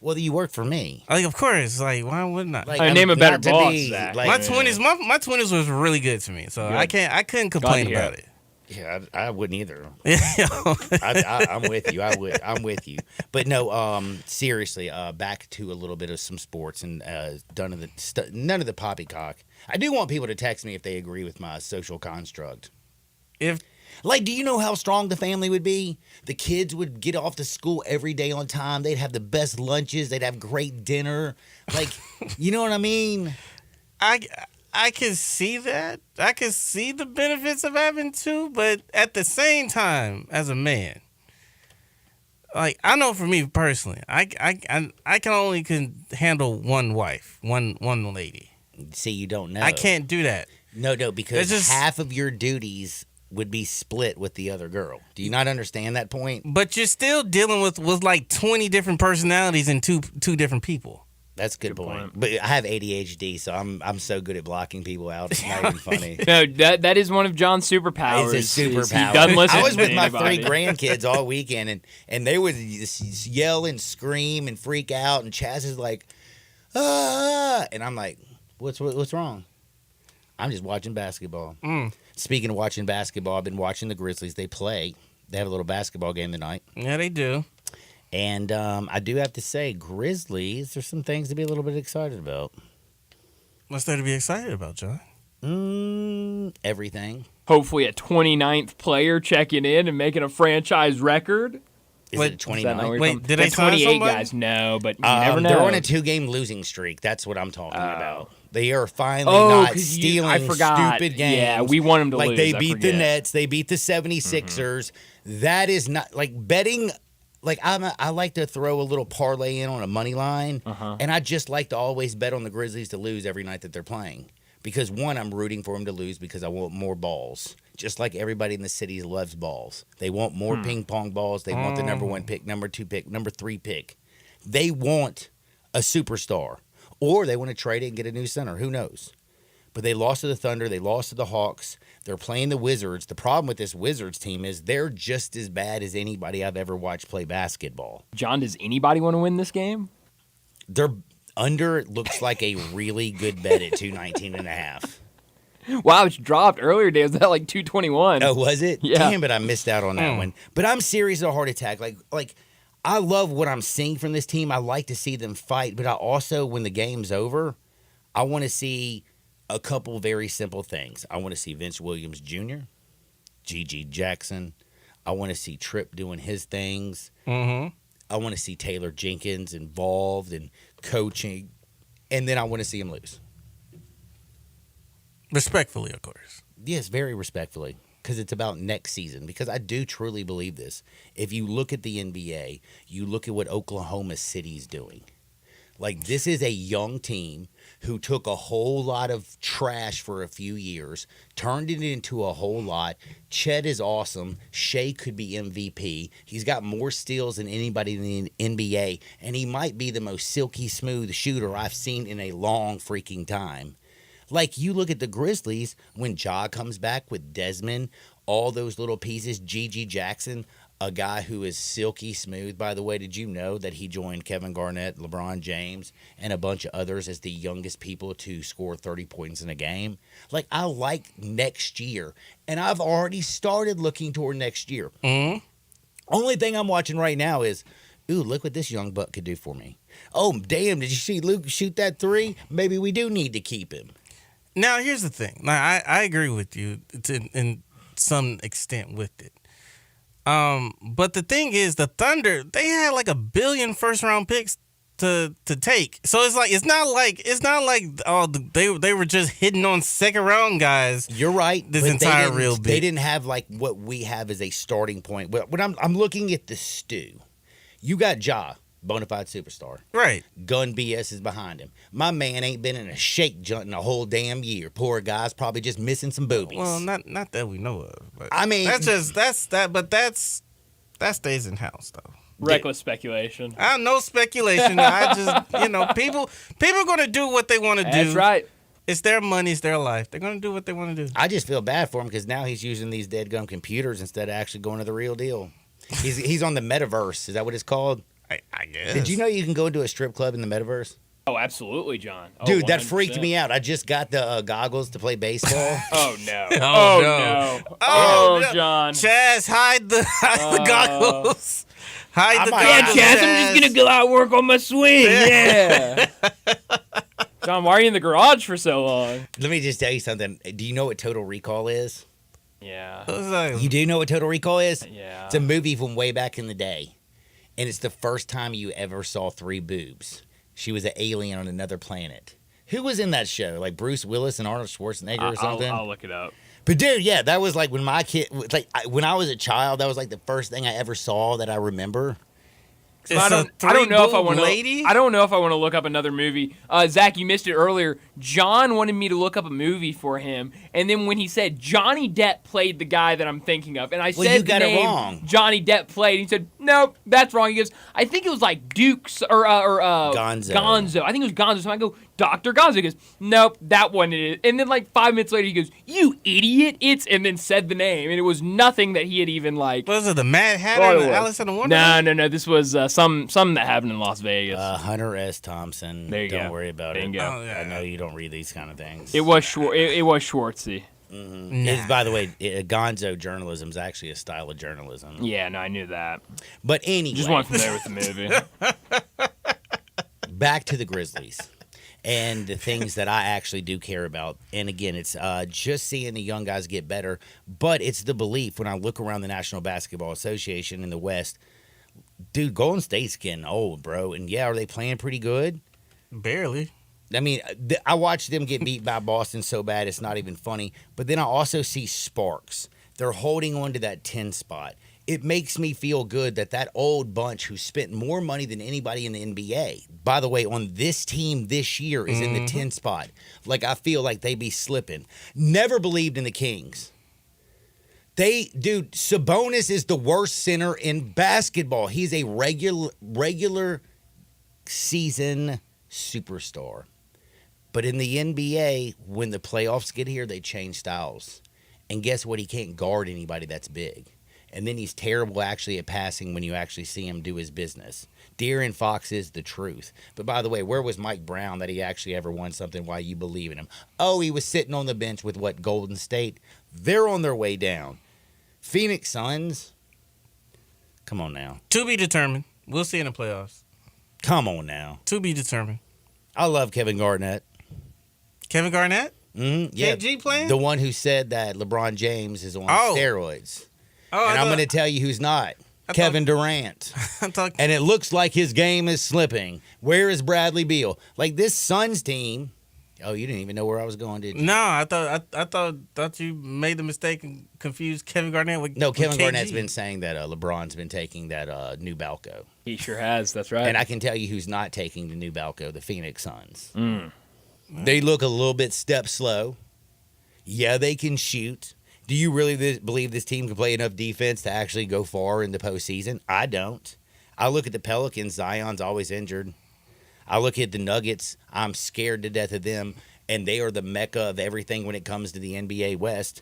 Well, you work for me. Like, of course, like why wouldn't I? Like, name a better not to boss, be, Zach. like, my 20s was really good to me. So Good. I couldn't complain Glad to hear about it. Yeah, I wouldn't either. Yeah. I'm with you. I'm with you. But no, seriously, back to a little bit of some sports and none of the poppycock. I do want people to text me if they agree with my social construct. Do you know how strong the family would be? The kids would get off to school every day on time. They'd have the best lunches. They'd have great dinner. Like, you know what I mean? I can see that. I can see the benefits of having two, but at the same time, as a man, like I know for me personally, I can only handle one wife, one lady. See, you don't know. I can't do that. No, because It's just- half of your duties would be split with the other girl. Do you not understand that point? But you're still dealing with like 20 different personalities and two different people. That's a good point. But I have ADHD, so I'm so good at blocking people out. It's not even funny. No, that is one of John's superpowers. It's a superpower. He doesn't listen I was to with my anybody. 3 grandkids all weekend, and they would just yell and scream and freak out, and Chaz is like, ah, and I'm like, what's wrong? I'm just watching basketball. Speaking of watching basketball, I've been watching the Grizzlies. They play. They have a little basketball game tonight. Yeah, they do. And I do have to say, Grizzlies, there's some things to be a little bit excited about. What's there to be excited about, John? Everything. Hopefully a 29th player checking in and making a franchise record. Is it 29? Wait, did they sign 28 somebody? guys? No, but you never know. They're on a 2-game losing streak. That's what I'm talking about. They are finally Oh, not 'cause stealing I forgot. stupid games. Yeah, we want them to like lose. they I beat the forget. Nets. They beat the 76ers. That is not like betting. Like I like to throw a little parlay in on a money line, and I just like to always bet on the Grizzlies to lose every night that they're playing. Because one, I'm rooting for them to lose because I want more balls. Just like everybody in the city loves balls. They want more ping pong balls. They want the number 1 pick, number 2 pick, number 3 pick. They want a superstar. Or they want to trade it and get a new center. Who knows? but they lost to the Thunder. They lost to the Hawks. They're playing the Wizards. The problem with this Wizards team is they're just as bad as anybody I've ever watched play basketball. John, does anybody want to win this game? They're under looks like a really good bet at 219.5. Wow, it's dropped earlier today. Was that like 221? Oh, was it? Yeah. Damn, but I missed out on that one. But I'm serious as a heart attack. Like I love what I'm seeing from this team. I like to see them fight, but I also, when the game's over, I want to see a couple very simple things. I want to see Vince Williams Jr., G.G. Jackson. I want to see Tripp doing his things. Mm-hmm. I want to see Taylor Jenkins involved in coaching. And then I want to see him lose. Respectfully, of course. Yes, very respectfully, because it's about next season. Because I do truly believe this. If you look at the NBA, you look at what Oklahoma City's doing. Like, this is a young team who took a whole lot of trash for a few years, turned it into a whole lot. Chet is awesome. Shea could be MVP. He's got more steals than anybody in the NBA, and he might be the most silky smooth shooter I've seen in a long freaking time. Like, you look at the Grizzlies, when Ja comes back with Desmond, all those little pieces, G.G. Jackson, a guy who is silky smooth. By the way, did you know that he joined Kevin Garnett, LeBron James, and a bunch of others as the youngest people to score 30 points in a game? Like, I like next year, and I've already started looking toward next year. Mm-hmm. Only thing I'm watching right now is, ooh, look what this young buck could do for me. Oh, damn, did you see Luke shoot that three? Maybe we do need to keep him. Now, here's the thing. Now, I agree with you in some extent with it. But the thing is, the Thunder, they had like 1 billion first-round picks to take. So it's not like they were just hitting on second-round guys. You're right. This but entire real big. They didn't have like what we have as a starting point. But when I'm looking at the stew, you got Ja, bona fide superstar. Right. Gun BS is behind him. My man ain't been in a shake joint in a whole damn year. Poor guy's probably just missing some boobies. Well, not that we know of. But I mean, that stays in house though. Reckless speculation. No speculation. I just people are gonna do what they want to do. That's right. It's their money, it's their life. They're gonna do what they want to do. I just feel bad for him because now he's using these dead gum computers instead of actually going to the real deal. He's on the metaverse. Is that what it's called? I guess. Did you know you can go into a strip club in the metaverse? Oh, absolutely, John. Oh, Dude, that 100%. freaked me out. I just got the goggles to play baseball. Oh, no. Oh, no. Oh, no. John. Chaz, hide the goggles. Hide the goggles. Yeah, Chaz, I'm just going to go out and work on my swing. Yeah. John, why are you in the garage for so long? Let me just tell you something. Do you know what Total Recall is? Yeah. You do know what Total Recall is? Yeah. It's a movie from way back in the day. And it's the first time you ever saw 3 boobs. She was an alien on another planet. Who was in that show? Like Bruce Willis and Arnold Schwarzenegger or something? I'll look it up. But dude, yeah, that was like when my kid, when I was a child, that was like the first thing I ever saw that I remember. I don't know if I want to. I don't know if I want to look up another movie. Zach, you missed it earlier. John wanted me to look up a movie for him, and then when he said Johnny Depp played the guy that I'm thinking of, and I said you got the it name wrong. Johnny Depp played, he said nope, that's wrong. He goes, I think it was like Dukes or Gonzo. Gonzo. I think it was Gonzo. So I go, Dr. Gonzo. He goes, nope, that wasn't it. And then like 5 minutes later, he goes, you idiot! And then said the name, and it was nothing that he had even like. Was it the Mad Hatter and Alice in the Wonderland? No. This was something that happened in Las Vegas. Hunter S. Thompson. There you don't go. worry about Bingo. it. Oh, yeah. I know you don't read these kind of things. It was Schwartzy. Mm-hmm. It's, by the way, Gonzo journalism is actually a style of journalism. Yeah, no, I knew that. But anyway, just went from there with the movie. Back to the Grizzlies and the things that I actually do care about. And again, it's just seeing the young guys get better. But it's the belief when I look around the National Basketball Association in the West, dude, Golden State's getting old, bro. And yeah, are they playing pretty good? Barely. I mean, I watched them get beat by Boston so bad it's not even funny. But then I also see sparks. They're holding on to that 10 spot. It makes me feel good that old bunch who spent more money than anybody in the NBA, by the way, on this team this year is in the 10 spot. Like, I feel like they be slipping. Never believed in the Kings. Dude, Sabonis is the worst center in basketball. He's a regular season superstar. But in the NBA, when the playoffs get here, they change styles. And guess what? He can't guard anybody that's big. And then he's terrible actually at passing when you actually see him do his business. De'Aaron Fox is the truth. But by the way, where was Mike Brown that he actually ever won something? Why you believe in him? Oh, he was sitting on the bench with what, Golden State? They're on their way down. Phoenix Suns? Come on now. To be determined. We'll see in the playoffs. Come on now. To be determined. I love Kevin Garnett. Kevin Garnett? Mm-hmm. Yeah. KG playing? The one who said that LeBron James is on steroids. Oh, and I'm going to tell you who's not. Kevin Durant. And it looks like his game is slipping. Where is Bradley Beal? Like this Suns team. Oh, you didn't even know where I was going, did you? No, I thought you made the mistake and confused Kevin Garnett with Kevin KG. Garnett's been saying that LeBron's been taking that new Balco. He sure has. That's right. And I can tell you who's not taking the new Balco, the Phoenix Suns. They look a little bit step slow. Yeah, they can shoot. Do you really believe this team can play enough defense to actually go far in the postseason? I don't. I look at the Pelicans. Zion's always injured. I look at the Nuggets. I'm scared to death of them, and they are the mecca of everything when it comes to the NBA West.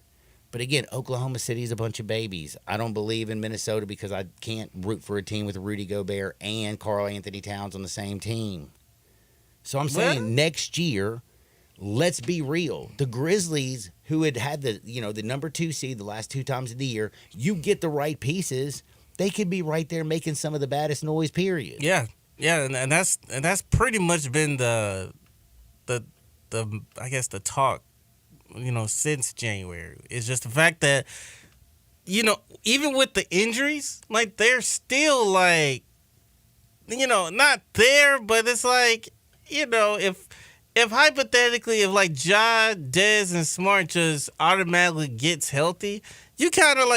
But again, Oklahoma City is a bunch of babies. I don't believe in Minnesota because I can't root for a team with Rudy Gobert and Karl Anthony Towns on the same team. So I'm saying next year, let's be real. The Grizzlies, who had the number 2 seed the last 2 times of the year, you get the right pieces, they could be right there making some of the baddest noise, period. Yeah, and that's pretty much been the I guess the talk, since January. It's just the fact that, even with the injuries, like they're still like, not there, but it's like, if hypothetically, if like Ja, Dez, and Smart just automatically gets healthy, you kind of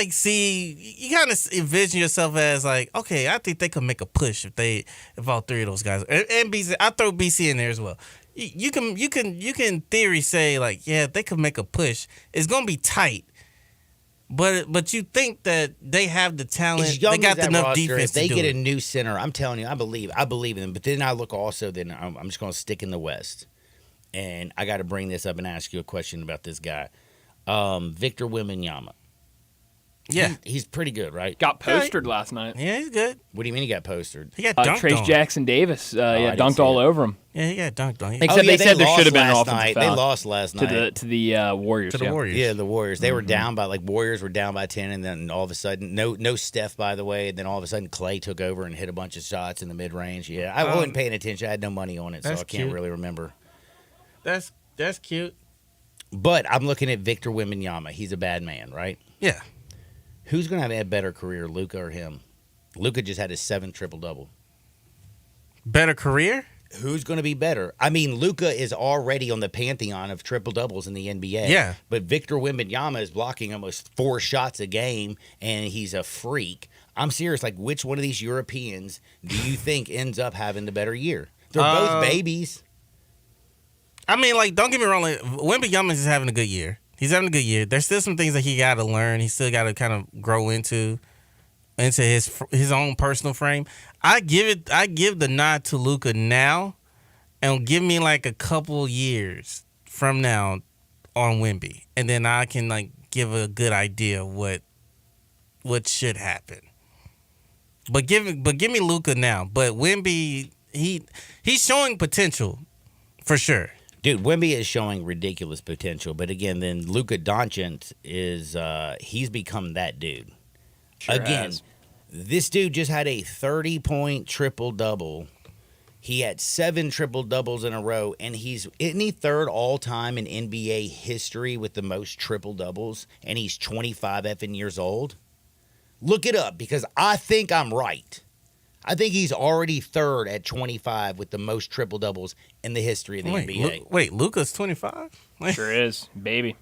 envision yourself as like, okay, I think they could make a push if all 3 of those guys, and BC, I throw BC in there as well. You can in theory say like, yeah, they could make a push. It's gonna be tight, but you think that they have the talent, they got enough roster, defense. If they to get do a new center, I'm telling you, I believe in them. But then I look also, then I'm just gonna stick in the West. And I got to bring this up and ask you a question about this guy, Victor Wembanyama. Yeah, he's pretty good, right? Got postered last night. Yeah, he's good. What do you mean he got postered? He got dunked Trace on. Jackson Davis, dunked all over him. Yeah, he got dunked on. Except they said there should have been an last offensive night. foul. They lost last night to the Warriors. To the Warriors. Yeah, the Warriors. They were down by Warriors were down by 10, and then all of a sudden, no Steph, by the way. And then all of a sudden, Clay took over and hit a bunch of shots in the mid range. Yeah, I wasn't paying attention. I had no money on it, so I can't really remember. That's cute. But I'm looking at Victor Wembanyama. He's a bad man, right? Yeah. Who's going to have a better career, Luka or him? Luka just had his 7th triple-double. Better career? Who's going to be better? I mean, Luka is already on the pantheon of triple-doubles in the NBA. Yeah. But Victor Wembanyama is blocking almost 4 shots a game, and he's a freak. I'm serious. Like, which one of these Europeans do you think ends up having the better year? They're both babies. I mean, like, don't get me wrong. Like, Wembanyama is having a good year. He's having a good year. There's still some things that he got to learn. He still got to kind of grow into his own personal frame. I give the nod to Luka now, and give me like a couple years from now on Wemby, and then I can like give a good idea what should happen. But give me Luka now. But Wemby, he's showing potential for sure. Dude, Wemby is showing ridiculous potential, but again, then Luka Doncic is he's become that dude. Sure again, has. This dude just had a 30-point triple-double. He had 7 triple-doubles in a row, and isn't he third all-time in NBA history with the most triple-doubles, and he's 25 effing years old? Look it up, because I think I'm right. I think he's already third at 25 with the most triple-doubles in the history of the NBA. Wait, Luka's 25? Sure is, baby.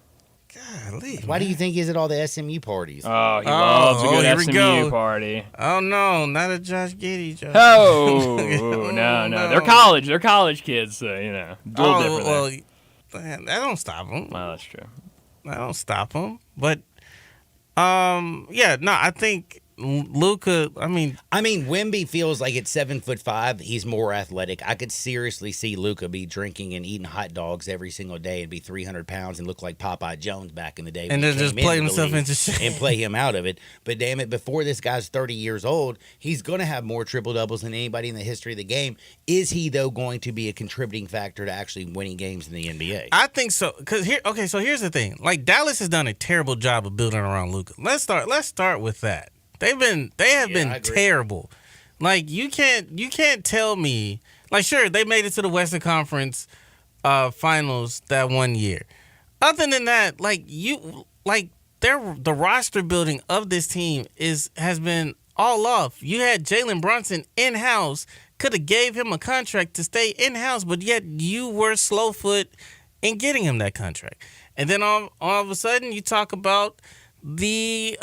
Golly, why do you think he's at all the SMU parties? Oh, he loves a good here we SMU go. party. Oh, no, not a Josh Giddey joke. Oh, no. They're college kids, so, a little different well, there. that don't stop them. Well, that's true. That don't stop them. But, I think Luka, I mean, Wemby feels like at 7'5", he's more athletic. I could seriously see Luka be drinking and eating hot dogs every single day and be 300 pounds and look like Popeye Jones back in the day. And then just play himself into shit and play him out of it. But damn it, before this guy's 30 years old, he's going to have more triple doubles than anybody in the history of the game. Is he though going to be a contributing factor to actually winning games in the NBA? I think so. So here's the thing. Like, Dallas has done a terrible job of building around Luka. Let's start with that. They have been terrible. Like, you can't tell me, like, sure, they made it to the Western Conference finals that one year. Other than that, the roster building of this team has been all off. You had Jalen Brunson in-house, could have gave him a contract to stay in-house, but yet you were slow foot in getting him that contract. And then all of a sudden you talk about the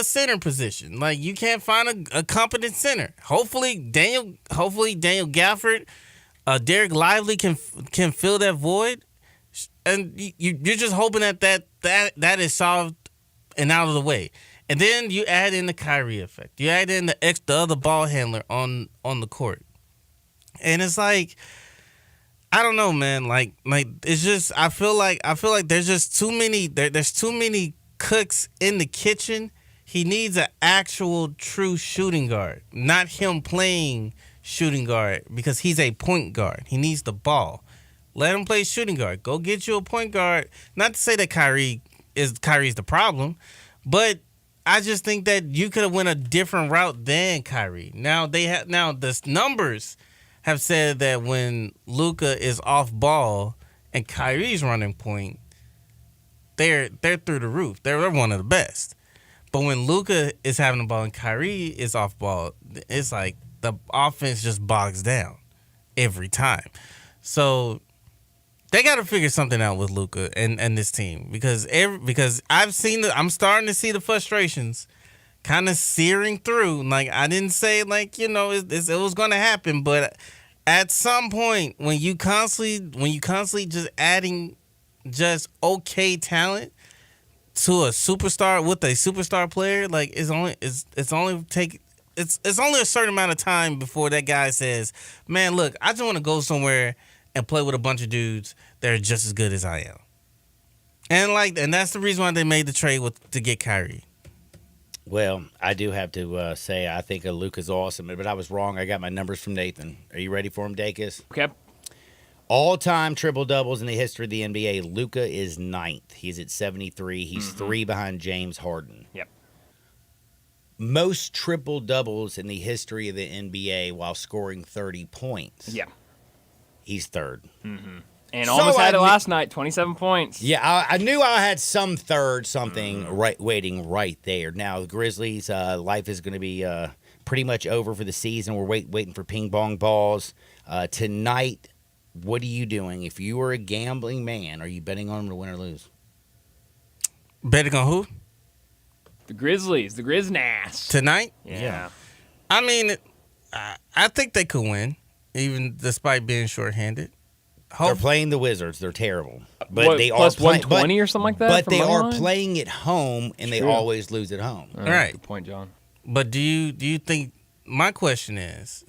center position. Like, you can't find a competent center. Hopefully Daniel Gafford, Derek Lively can fill that void. And you're just hoping that is solved and out of the way. And then you add in the Kyrie effect. You add in the other ball handler on the court. And it's like, I don't know, man. Like it's just, I feel like there's just too many there's too many cooks in the kitchen. He needs an actual true shooting guard, not him playing shooting guard, because he's a point guard. He needs the ball. Let him play shooting guard. Go get you a point guard. Not to say that Kyrie's the problem, but I just think that you could have went a different route than Kyrie. Now the numbers have said that when Luka is off ball and Kyrie's running point, they're through the roof. They're one of the best. But when Luka is having the ball and Kyrie is off ball, it's like the offense just bogs down every time. So they got to figure something out with Luka and this team, because I'm starting to see the frustrations kind of searing through. Like, I didn't say, like, it was going to happen, but at some point when you constantly just adding just okay talent to a superstar with a superstar player, like, it's only a certain amount of time before that guy says, man, look, I just want to go somewhere and play with a bunch of dudes that are just as good as I am. And that's the reason why they made the trade to get Kyrie. Well, I do have to say I think Luka's awesome, but I was wrong. I got my numbers from Nathan. Are you ready for him, Dacus? Okay. All-time triple-doubles in the history of the NBA, Luka is 9th. He's at 73. He's 3 behind James Harden. Yep. Most triple-doubles in the history of the NBA while scoring 30 points. Yeah. He's 3rd. Mm-hmm. And almost had it last night, 27 points. Yeah, I knew I had some third something waiting right there. Now, the Grizzlies' life is going to be pretty much over for the season. We're waiting for ping pong balls. Tonight, what are you doing? If you were a gambling man, are you betting on them to win or lose? Betting on who? The Grizzlies, the Grizznass. Tonight? Yeah. I mean, I think they could win, even despite being shorthanded. They're playing the Wizards. They're terrible. But they plus are playing 120 or something like that? But they are line? playing at home, and they True. always lose at home. Right. Good point, John. But do you think, my question is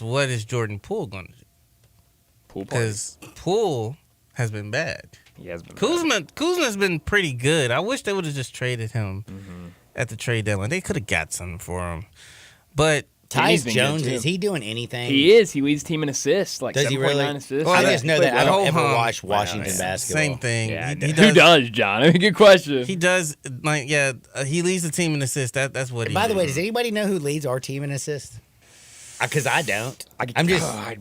what is Jordan Poole going to do? Because Poole has been bad. He has been Kuzma's been pretty good. I wish they would have just traded him at the trade deadline. They could have got something for him. But Tyus Jones, is he doing anything? He is. He leads team in assists, like 7.9 assists. Well, I just know that I don't ever Ho-hum. watch Washington basketball. Same thing. Yeah, He who does, John? I mean, good question. He does, he leads the team in assists. That's what he By the way, does. does anybody know who leads our team in assists? Because I don't. I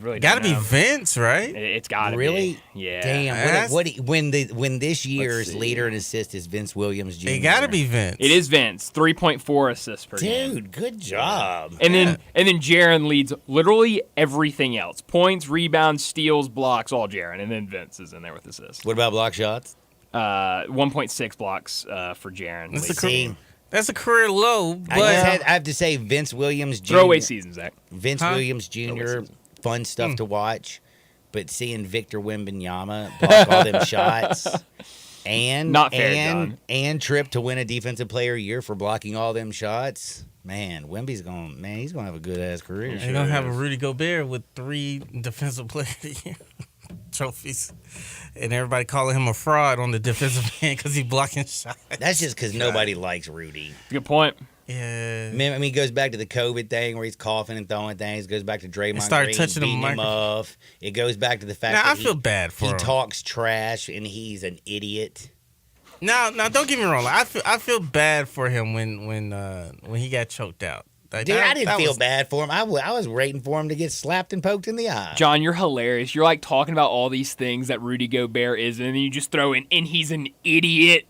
really gotta don't be know. Vince, right? It's gotta Really? be. Yeah. Damn. When this year's leader in assists is Vince Williams Jr. It gotta be Vince. It is Vince. 3.4 assists per game. Dude, good job. And then Jaren leads literally everything else: points, rebounds, steals, blocks, all Jaren. And then Vince is in there with assists. What about block shots? 1.6 blocks for Jaren. That's a career low. But I have to say, Vince Williams Jr. Throwaway season, Zach. Vince Williams Jr. Fun stuff to watch, but seeing Victor Wembanyama block all them shots and Not fair, John. and Tripp to win a Defensive Player of the Year for blocking all them shots. Man, Wemby's he's going to have a good-ass career. They're going to have a Rudy Gobert with 3 Defensive Player of the Year trophies. And everybody calling him a fraud on the defensive end because he's blocking shots. That's just because nobody likes Rudy. Good point. Yeah. I mean, it goes back to the COVID thing where he's coughing and throwing things. It goes back to Draymond Start Green touching beating him up. It goes back to the fact that I feel bad for him. He talks trash and he's an idiot. Now, don't get me wrong. I feel bad for him when he got choked out. Like, Dude, I didn't feel bad for him. I was waiting for him to get slapped and poked in the eye. John, you're hilarious. You're like talking about all these things that Rudy Gobert is, and then you just throw in, and he's an idiot.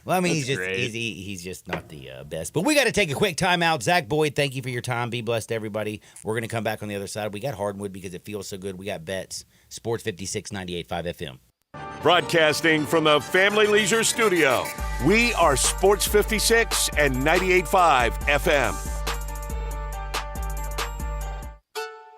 Well, I mean, he's just not the best. But we got to take a quick time out. Zach Boyd, thank you for your time. Be blessed, everybody. We're going to come back on the other side. We got Hardwood because it feels so good. We got Bets, Sports 56, 98.5 FM. Broadcasting from the Family Leisure Studio, we are Sports 56 and 98.5 FM.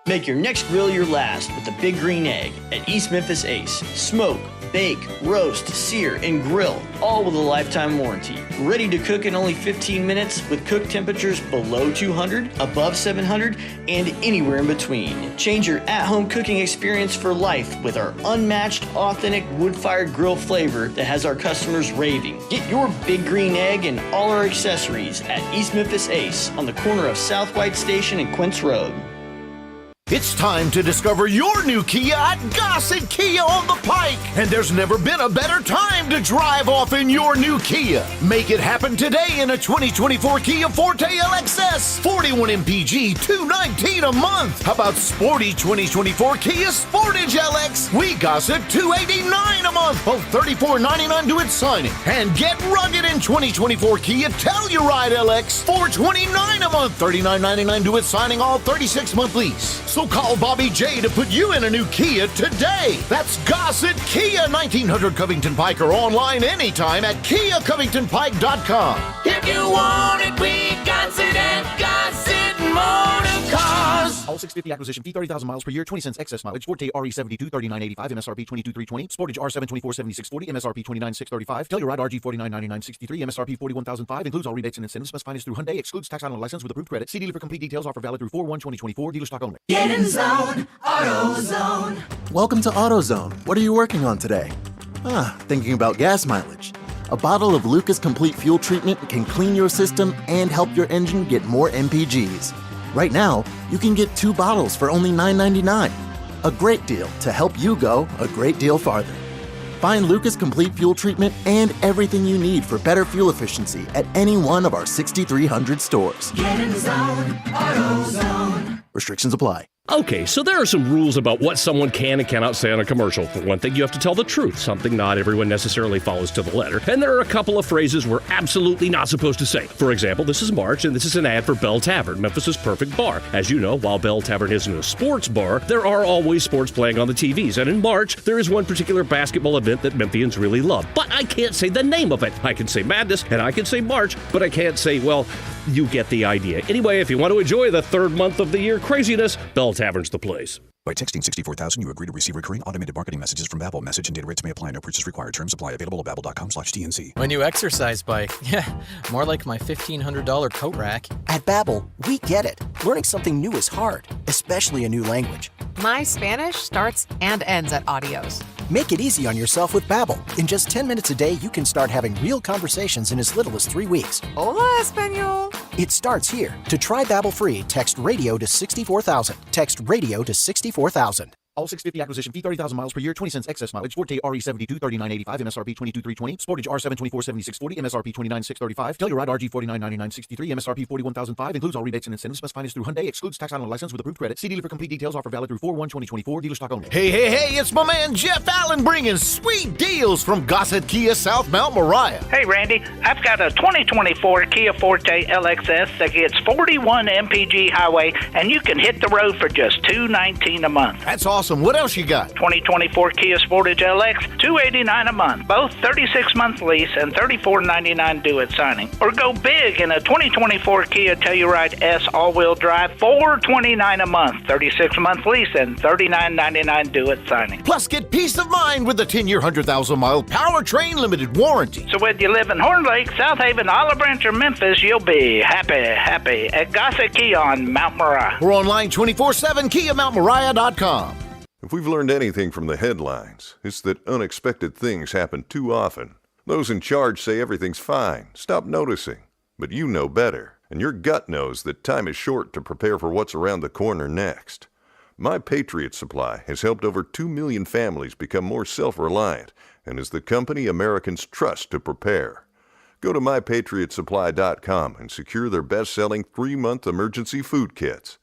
Make your next grill your last with the Big Green Egg at East Memphis Ace. Smoke, bake, roast, sear, and grill, all with a lifetime warranty. Ready to cook in only 15 minutes with cook temperatures below 200, above 700, and anywhere in between. Change your at-home cooking experience for life with our unmatched, authentic wood-fired grill flavor that has our customers raving. Get your Big Green Egg and all our accessories at East Memphis Ace on the corner of South White Station and Quince Road. It's time to discover your new Kia at Gossett Kia on the Pike. And there's never been a better time to drive off in your new Kia. Make it happen today in a 2024 Kia Forte LXS. 41 MPG, $219 a month. How about sporty 2024 Kia Sportage LX? We Gossett $289 a month. Both $34.99 to its signing. And get rugged in 2024 Kia Telluride LX. $429 a month. $39.99 to its signing, all 36-month lease. So call Bobby J to put you in a new Kia today. That's Gossett Kia, 1900 Covington Pike, or online anytime at KiaCovingtonPike.com. If you want it, we got it at Gossett Motor Cars. All 650 acquisition fee, 30,000 miles per year, 20 cents excess mileage. Forte RE72, $39.85, MSRP $22,320. Sportage R7, $24,7640, MSRP $29,635. Telluride RG $49,9963, MSRP $41,005. Includes all rebates and incentives. Must finance through Hyundai. Excludes tax on license with approved credit. See dealer for complete details. Offer valid through 4/1/2024. Dealer stock only. Get in zone, AutoZone. Welcome to AutoZone. What are you working on today? Thinking about gas mileage. A bottle of Lucas Complete Fuel Treatment can clean your system and help your engine get more MPGs. Right now, you can get 2 bottles for only $9.99. A great deal to help you go a great deal farther. Find Lucas Complete Fuel Treatment and everything you need for better fuel efficiency at any one of our 6,300 stores. Get in zone, AutoZone. Restrictions apply. Okay, so there are some rules about what someone can and cannot say on a commercial. For one thing, you have to tell the truth, something not everyone necessarily follows to the letter. And there are a couple of phrases we're absolutely not supposed to say. For example, this is March, and this is an ad for Bell Tavern, Memphis's perfect bar. As you know, while Bell Tavern isn't a sports bar, there are always sports playing on the TVs. And in March, there is one particular basketball event that Memphians really love. But I can't say the name of it. I can say Madness, and I can say March, but I can't say, well, you get the idea. Anyway, if you want to enjoy the third month of the year craziness, Bell Tavern's the place. By texting 64,000, you agree to receive recurring automated marketing messages from Babbel. Message and data rates may apply. No purchase required. Terms apply. Available at babbel.com/TNC. My new exercise bike. Yeah, more like my $1,500 coat rack. At Babbel, we get it. Learning something new is hard, especially a new language. My Spanish starts and ends at Adios. Make it easy on yourself with Babbel. In just 10 minutes a day, you can start having real conversations in as little as 3 weeks. Hola, Espanol. It starts here. To try Babbel free, text radio to 64,000. Text radio to 64,000. All 650 acquisition fee, 30,000 miles per year, 20 cents excess mileage. Forte RE72, $39.85, MSRP $22,320. Sportage R7, $24,7640, MSRP $29,635. Telluride RG $49,9963, MSRP $41,005. Includes all rebates and incentives. Must finance through Hyundai. Excludes tax on license with approved credit. See dealer for complete details. Offer valid through 4/1/2024. Dealer stock only. Hey, it's my man Jeff Allen bringing sweet deals from Gossett Kia South Mount Moriah. Hey, Randy, I've got a 2024 Kia Forte LXS that gets 41 MPG highway, and you can hit the road for just $219 a month. That's awesome. awesome. What else you got? 2024 Kia Sportage LX, $289 a month. Both 36-month lease and $34.99 due at signing. Or go big in a 2024 Kia Telluride S all-wheel drive, $429 a month. 36-month lease and $39.99 due at signing. Plus, get peace of mind with the 10-year, 100,000-mile powertrain limited warranty. So whether you live in Horn Lake, South Haven, Olive Branch, or Memphis, you'll be happy at Gossett Kia on Mount Moriah. We're online 24/7, KiaMountMoriah.com. If we've learned anything from the headlines, it's that unexpected things happen too often. Those in charge say everything's fine, stop noticing. But you know better, and your gut knows that time is short to prepare for what's around the corner next. My Patriot Supply has helped over 2 million families become more self-reliant and is the company Americans trust to prepare. Go to MyPatriotSupply.com and secure their best-selling 3-month emergency food kits.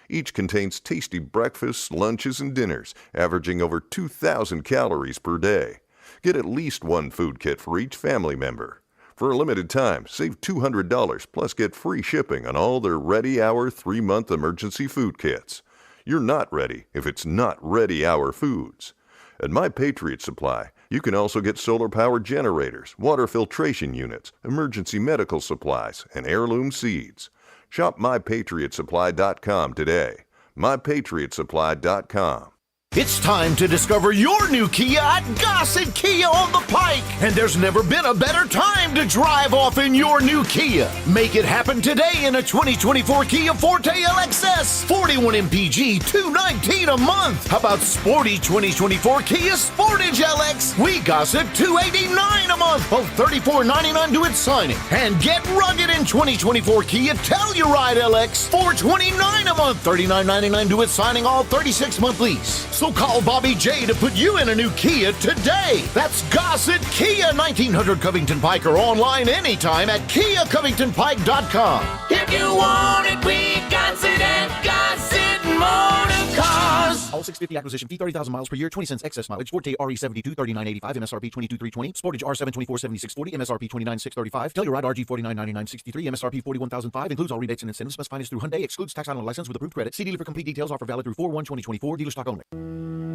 Each contains tasty breakfasts, lunches, and dinners, averaging over 2,000 calories per day. Get at least one food kit for each family member. For a limited time, save $200 plus get free shipping on all their Ready Hour 3-month emergency food kits. You're not ready if it's not Ready Hour foods. At My Patriot Supply, you can also get solar-powered generators, water filtration units, emergency medical supplies, and heirloom seeds. Shop MyPatriotSupply.com today. MyPatriotSupply.com. It's time to discover your new Kia at Gossett Kia on the Pike. And there's never been a better time to drive off in your new Kia. Make it happen today in a 2024 Kia Forte LXS. 41 MPG, $219 a month. How about sporty 2024 Kia Sportage LX? We Gossett $289 a month. Both $34.99 due at signing. And get rugged in 2024 Kia Telluride LX. $429 a month. $39.99 due at signing, all 36-month lease. So call Bobby J to put you in a new Kia today. That's Gossett Kia, 1900 Covington Pike, or online anytime at KiaCovingtonPike.com. If you want it, we got it at Gossett Motor Cars. All 650 acquisition fee, 30,000 miles per year, 20 cents excess mileage. Forte RE72, $39.85, MSRP $22,320. Sportage R7, $24,7640, MSRP $29,635. Telluride RG $49,9963, MSRP $41,005. Includes all rebates and incentives. Must finance through Hyundai. Excludes tax on license with approved credit. See dealer for complete details. Offer valid through 4/1/2024. Dealer stock only.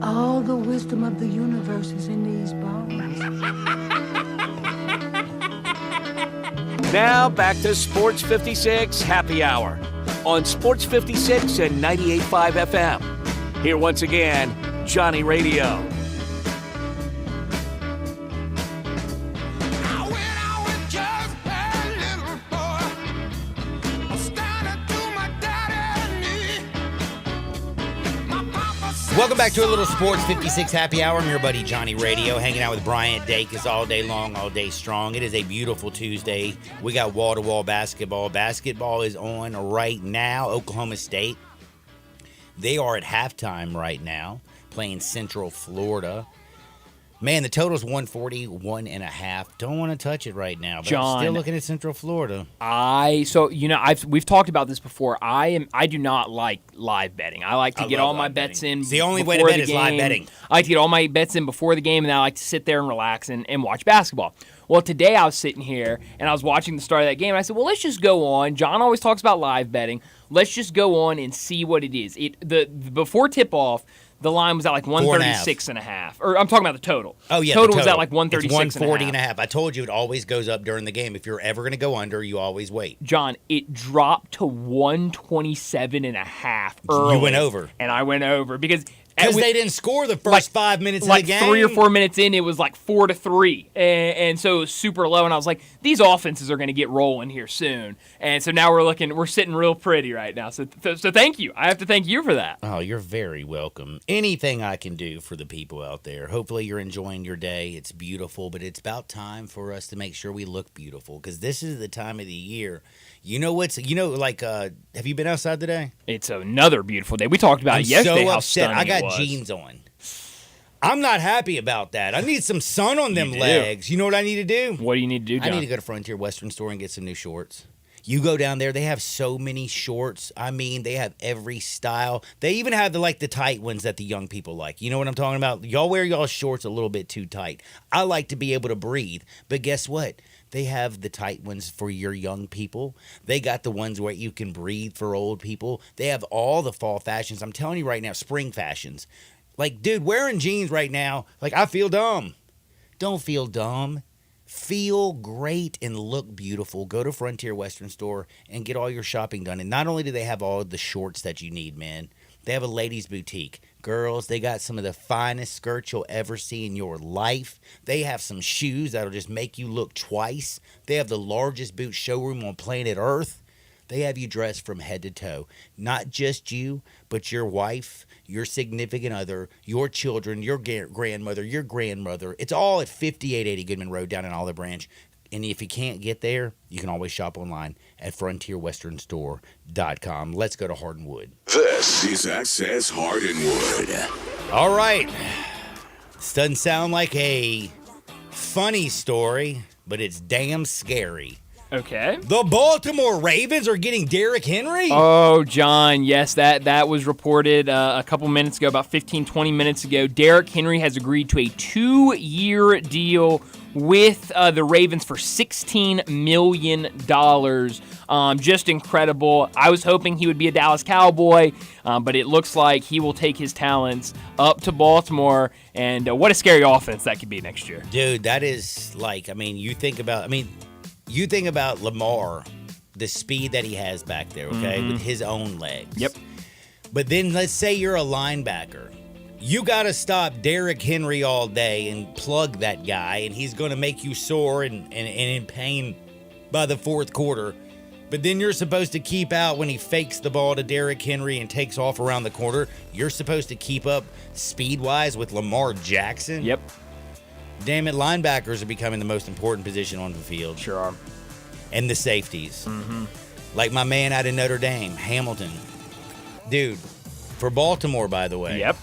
All the wisdom of the universe is in these bones. Now back to Sports 56 Happy Hour on Sports 56 and 98.5 FM. Here once again, Johnny Radio. Welcome back to a little Sports 56 Happy Hour. I'm your buddy Johnny Radio, hanging out with Bryant Dacus all day long, all day strong. It is a beautiful Tuesday. We got wall-to-wall basketball. Basketball is on right now. Oklahoma State, they are at halftime right now, playing Central Florida. Man, the total's 141.5. Don't want to touch it right now, but John, I'm still looking at Central Florida. We've talked about this before. I do not like live betting. I like to get all my bets in. It's the only way to bet is live betting. I like to get all my bets in before the game, and then I like to sit there and relax and watch basketball. Well, today I was sitting here, and I was watching the start of that game, and I said, well, let's just go on. John always talks about live betting. Let's just go on and see what it is. Before tip-off, the line was at like 136.5. Or I'm talking about the total. Oh, yeah. Total was at like 136.5. It's 140.5. I told you it always goes up during the game. If you're ever going to go under, you always wait. John, it dropped to 127.5 early. You went over. And I went over because they didn't score the first 5 minutes of the game. 3 or 4 minutes in, it was like 4-3. And so it was super low. And I was like, these offenses are going to get rolling here soon. And so now we're sitting real pretty right now. So thank you. I have to thank you for that. Oh, you're very welcome. Anything I can do for the people out there. Hopefully you're enjoying your day. It's beautiful, but it's about time for us to make sure we look beautiful because this is the time of the year. Have you been outside today? It's another beautiful day. We talked about it yesterday. I'm so how upset. stunning I got it was. jeans on. I'm not happy about that. I need some sun on them legs. You know what I need to do? What do you need to do, John? I need to go to Frontier Western Store and get some new shorts. You go down there, they have so many shorts. I mean, they have every style. They even have the tight ones that the young people like. You know what I'm talking about? Y'all wear y'all shorts a little bit too tight. I like to be able to breathe. But guess what? They have the tight ones for your young people. They got the ones where you can breathe for old people. They have all the fall fashions. I'm telling you right now, spring fashions. Like, dude, wearing jeans right now, like, I feel dumb. Don't feel dumb. Feel great and look beautiful. Go to Frontier Western Store and get all your shopping done. And not only do they have all the shorts that you need, man, they have a ladies' boutique. Girls, they got some of the finest skirts you'll ever see in your life. They have some shoes that'll just make you look twice. They have the largest boot showroom on planet Earth. They have you dressed from head to toe. Not just you, but your wife, your significant other, your children, your grandmother, your grandmother. It's all at 5880 Goodman Road down in Olive Branch. And if you can't get there, you can always shop online at frontierwesternstore.com. Let's go to Hardwood. This is Access Hardwood. All right. This doesn't sound like a funny story, but it's damn scary. Okay. The Baltimore Ravens are getting Derrick Henry? Oh, John, yes, that was reported a couple minutes ago, about 15, 20 minutes ago. Derrick Henry has agreed to a 2-year deal with the Ravens for $16 million. Just incredible. I was hoping he would be a Dallas Cowboy, but it looks like he will take his talents up to Baltimore, and what a scary offense that could be next year. Dude, that is like, you think about Lamar, the speed that he has back there, okay, with his own legs. Yep. But then let's say you're a linebacker. You got to stop Derrick Henry all day and plug that guy, and he's going to make you sore and in pain by the fourth quarter. But then you're supposed to keep out when he fakes the ball to Derrick Henry and takes off around the corner. You're supposed to keep up speed-wise with Lamar Jackson. Yep. Damn it, linebackers are becoming the most important position on the field. Sure are. And the safeties. Like my man out of Notre Dame, Hamilton. Dude, for Baltimore, by the way. Yep.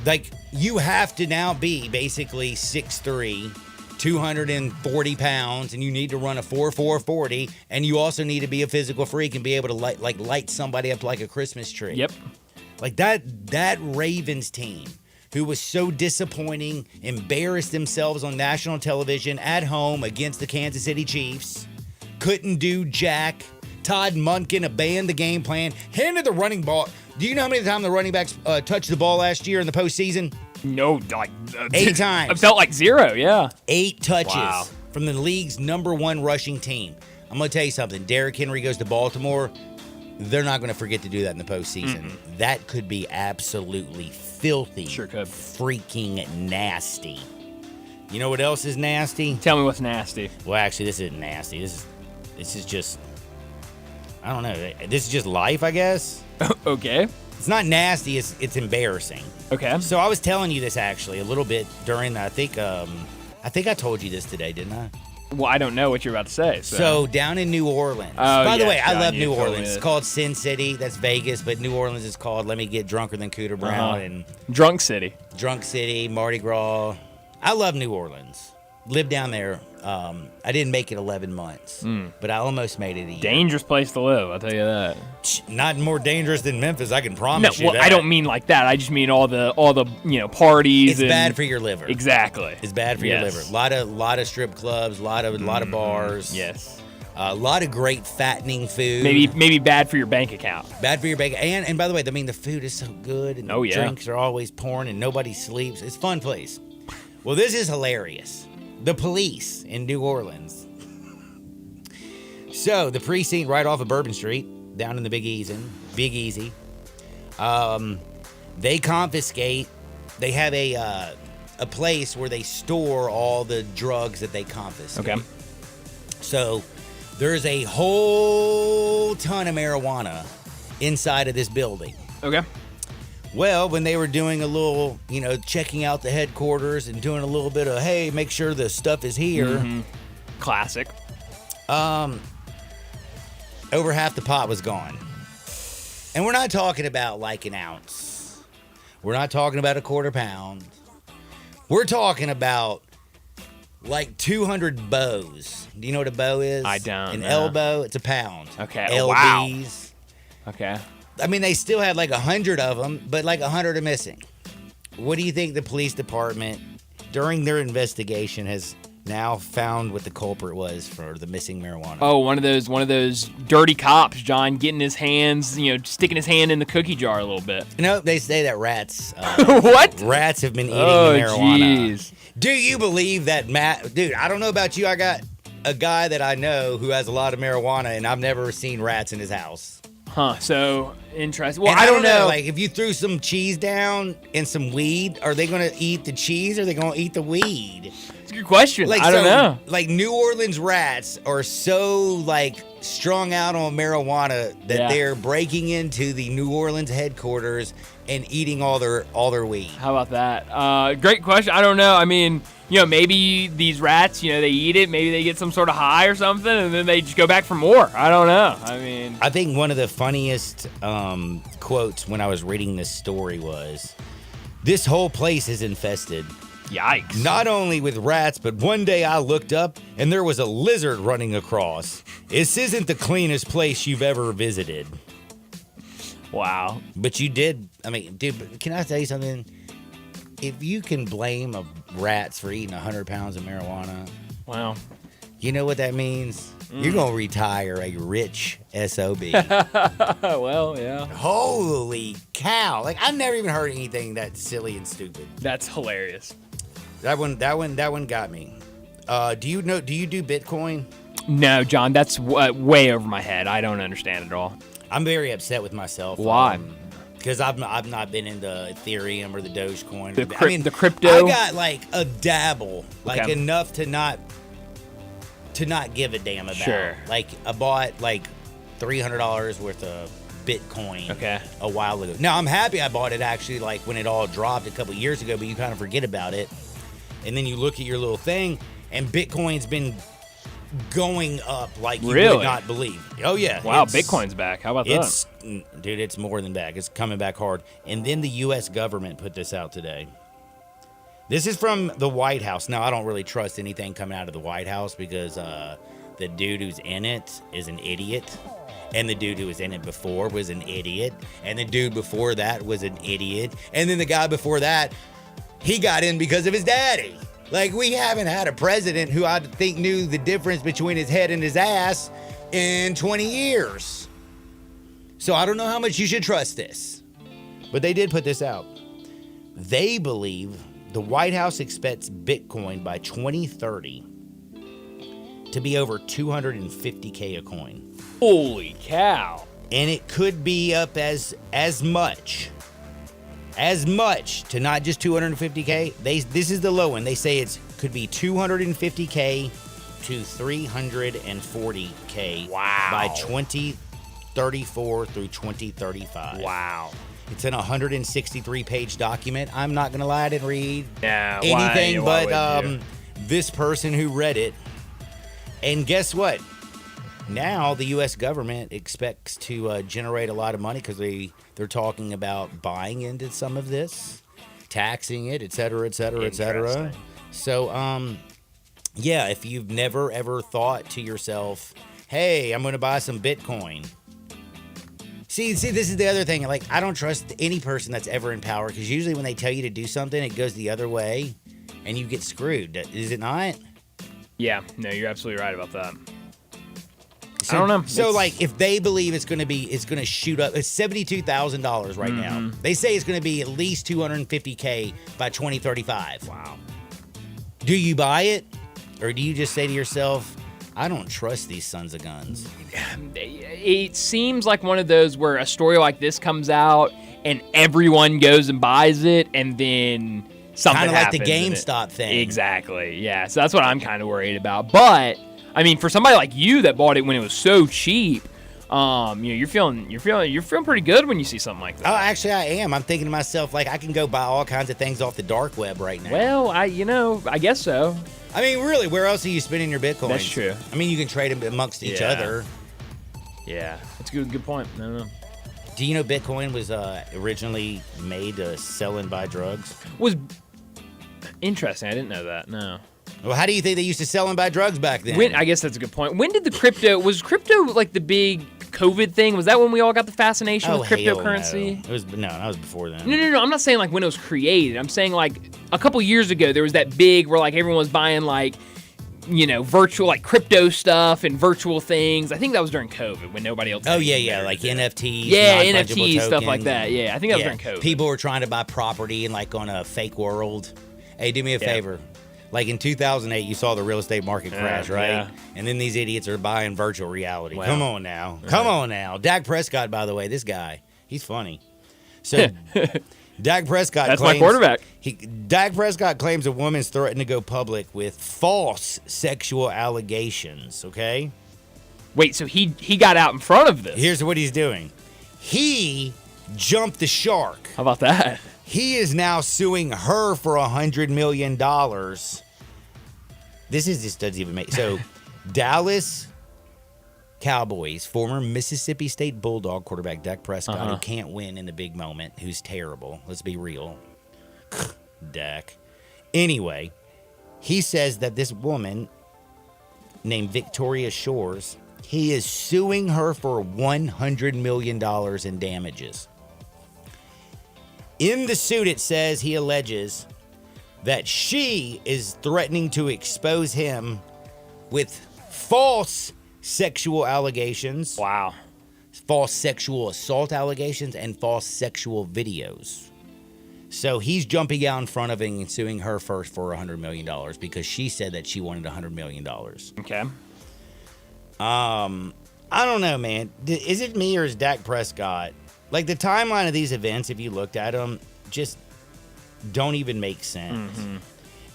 Like, you have to now be basically 6'3", 240 pounds, and you need to run a 4.4 40, and you also need to be a physical freak and be able to light somebody up like a Christmas tree. Yep. Like that Ravens team, who was so disappointing, embarrassed themselves on national television at home against the Kansas City Chiefs, couldn't do jack. Todd Monken abandoned the game plan, handed the running ball. Do you know how many times the running backs touched the ball last year in the postseason? No, like 8 times. It felt like 0, yeah. 8 touches Wow. from the league's #1 rushing team. I'm going to tell you something. Derrick Henry goes to Baltimore. They're not going to forget to do that in the postseason. That could be absolutely filthy. Sure could. Freaking nasty. You know what else is nasty? Tell me what's nasty. Well, actually, this isn't nasty. This is just, I don't know. This is just life, I guess. Okay. It's not nasty. It's embarrassing. Okay. So I was telling you this actually a little bit during. I think I told you this today, didn't I? Well, I don't know what you're about to say. So down in New Orleans. Oh, By the yes, way, I John, love you New told me Orleans. this. It's called Sin City. That's Vegas, but New Orleans is called Let Me Get Drunker Than Cooter Brown and Drunk City. Drunk City, Mardi Gras. I love New Orleans. Lived down there. I didn't make it 11 months, but I almost made it a year. Dangerous place to live, I'll tell you that. Not more dangerous than Memphis, I can promise you well, that. I don't mean like that. I just mean all the parties. It's bad for your liver. Exactly. It's bad for your liver. A lot of strip clubs, a lot of bars. Yes. A lot of great fattening food. Maybe bad for your bank account. Bad for your bank. And by the way, the food is so good, and the yeah. drinks are always pouring, and nobody sleeps. It's a fun place. Well, this is hilarious. The police in New Orleans. So the precinct right off of Bourbon Street, down in the Big Easy. They confiscate. They have a place where they store all the drugs that they confiscate. Okay. So there's a whole ton of marijuana inside of this building. Okay. Well, when they were doing a little, checking out the headquarters and doing a little bit of, hey, make sure the stuff is here. Classic. Over half the pot was gone. And we're not talking about like an ounce. We're not talking about a quarter pound. We're talking about like 200 bows. Do you know what a bow is? I don't. An elbow, it's a pound. Okay. LBs. Wow. Okay. I mean, they still had like 100 of them, but like 100 are missing. What do you think the police department, during their investigation, has now found what the culprit was for the missing marijuana. Oh, one of those dirty cops, John, getting his hands, sticking his hand in the cookie jar a little bit. They say that rats. What? Rats have been eating Oh, the marijuana. jeez. Do you believe that, Matt? Dude, I don't know about you. I got a guy that I know who has a lot of marijuana, and I've never seen rats in his house. Huh? So interesting. Well, And I don't know. Like, if you threw some cheese down and some weed, are they going to eat the cheese or are they going to eat the weed? It's a good question. Like, I don't know. Like, New Orleans rats are so, like, strung out on marijuana that Yeah. they're breaking into the New Orleans headquarters and eating all their weed. How about that? Great question. I don't know. I mean, maybe these rats, they eat it. Maybe they get some sort of high or something, and then they just go back for more. I don't know. I mean, I think one of the funniest quotes when I was reading this story was, "This whole place is infested. Yikes. Not only with rats, but one day I looked up and there was a lizard running across. This isn't the cleanest place you've ever visited." Wow. But you did. I mean, dude, can I tell you something? If you can blame rats for eating 100 pounds of marijuana, wow. You know what that means? You're going to retire a rich SOB. Well, yeah. Holy cow. Like, I've never even heard anything that silly and stupid. That's hilarious. That one got me. Do you do Bitcoin? No, John, that's way over my head. I don't understand it at all. I'm very upset with myself. Why? Because I've not been into Ethereum or the Dogecoin. The crypto? I got like a dabble, like Okay. enough to not give a damn about. Sure. Like, I bought like $300 worth of Bitcoin a while ago. Now, I'm happy I bought it actually like when it all dropped a couple years ago, but you kind of forget about it. And then you look at your little thing, and Bitcoin's been going up like you Really? would not believe. Oh, yeah. Wow, It's- Bitcoin's back. How about Dude, it's more than back. It's coming back hard. And then the U.S. government put this out today. This is from the White House. Now, I don't really trust anything coming out of the White House because the dude who's in it is an idiot. And the dude who was in it before was an idiot. And the dude before that was an idiot. And then the guy before that, he got in because of his daddy. Like, we haven't had a president who I think knew the difference between his head and his ass in 20 years. So I don't know how much you should trust this. But they did put this out. They believe the White House expects Bitcoin by 2030 to be over $250K a coin. Holy cow. And it could be up as much to not just 250K. This is the low end. They say it could be 250K to 340K by 2034 through 2035. Wow. It's in a 163-page document. I'm not going to lie, I didn't read anything, but this person who read it. And guess what? Now the U.S. government expects to generate a lot of money because they're talking about buying into some of this, taxing it, et cetera, et cetera, et cetera. So, yeah, if you've never, ever thought to yourself, hey, I'm going to buy some Bitcoin. See, this is the other thing. Like, I don't trust any person that's ever in power because usually when they tell you to do something, it goes the other way and you get screwed. Is it not? Yeah, no, you're absolutely right about that. So, I don't know. So, like, if they believe it's going to shoot up, it's $72,000 right now. They say it's going to be at least $250K by 2035. Wow. Do you buy it? Or do you just say to yourself, I don't trust these sons of guns? It seems like one of those where a story like this comes out and everyone goes and buys it and then something Kind of like the happens in it. GameStop thing. Exactly, yeah. So that's what I'm kind of worried about. But, I mean, for somebody like you that bought it when it was so cheap, you're feeling pretty good when you see something like that. Oh, actually, I am. I'm thinking to myself, like, I can go buy all kinds of things off the dark web right now. Well, I guess so. I mean, really, where else are you spending your Bitcoin? That's true. I mean, you can trade them amongst each other. Yeah, that's a good point. I don't know. Do you know Bitcoin was originally made to sell and buy drugs? Was interesting. I didn't know that. No. Well, how do you think they used to sell and buy drugs back then? I guess that's a good point. When did was crypto like the big COVID thing? Was that when we all got the fascination with cryptocurrency? No. That was before then. No. I'm not saying like when it was created. I'm saying like a couple years ago there was that big where like everyone was buying like virtual, like crypto stuff and virtual things. I think that was during COVID when nobody else. Oh yeah, like NFTs. Yeah, non-fungible NFTs, stuff tokens. like that. Yeah, I think that was during COVID. People were trying to buy property in like on a fake world. Hey, do me a favor. Like in 2008, you saw the real estate market crash, right? Yeah. And then these idiots are buying virtual reality. Wow. Come on now. Come on now. Dak Prescott, by the way, this guy, he's funny. So Dak Prescott That's claims, my quarterback. Dak Prescott claims a woman's threatened to go public with false sexual allegations, okay? Wait, so he got out in front of this? Here's what he's doing. He jumped the shark. How about that? He is now suing her for $100 million. This doesn't even make so. Dallas Cowboys, former Mississippi State Bulldog quarterback Dak Prescott, who can't win in the big moment, who's terrible. Let's be real. Dak. Anyway, he says that this woman named Victoria Shores, he is suing her for $100 million in damages. In the suit, it says he alleges that she is threatening to expose him with false sexual allegations. Wow. False sexual assault allegations and false sexual videos. So he's jumping out in front of it and suing her first for $100 million because she said that she wanted $100 million. Okay. I don't know, man. Is it me or is Dak Prescott? Like, the timeline of these events, if you looked at them, just don't even make sense. Mm-hmm.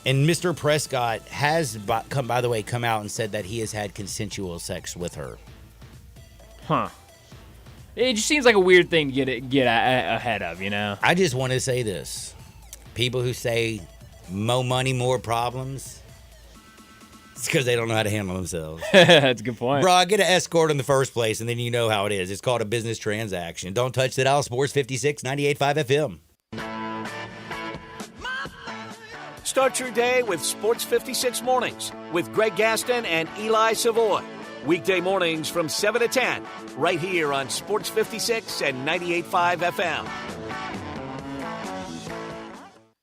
And Mr. Prescott has, by the way, come out and said that he has had consensual sex with her. Huh. It just seems like a weird thing to get ahead of, I just want to say this. People who say, more money, more problems, it's because they don't know how to handle themselves. That's a good point. Bro, I get an escort in the first place, and then you know how it is. It's called a business transaction. Don't touch the dial. Sports 56, 98.5 FM. Start your day with Sports 56 Mornings with Greg Gaston and Eli Savoy. Weekday mornings from 7 to 10, right here on Sports 56 and 98.5 FM.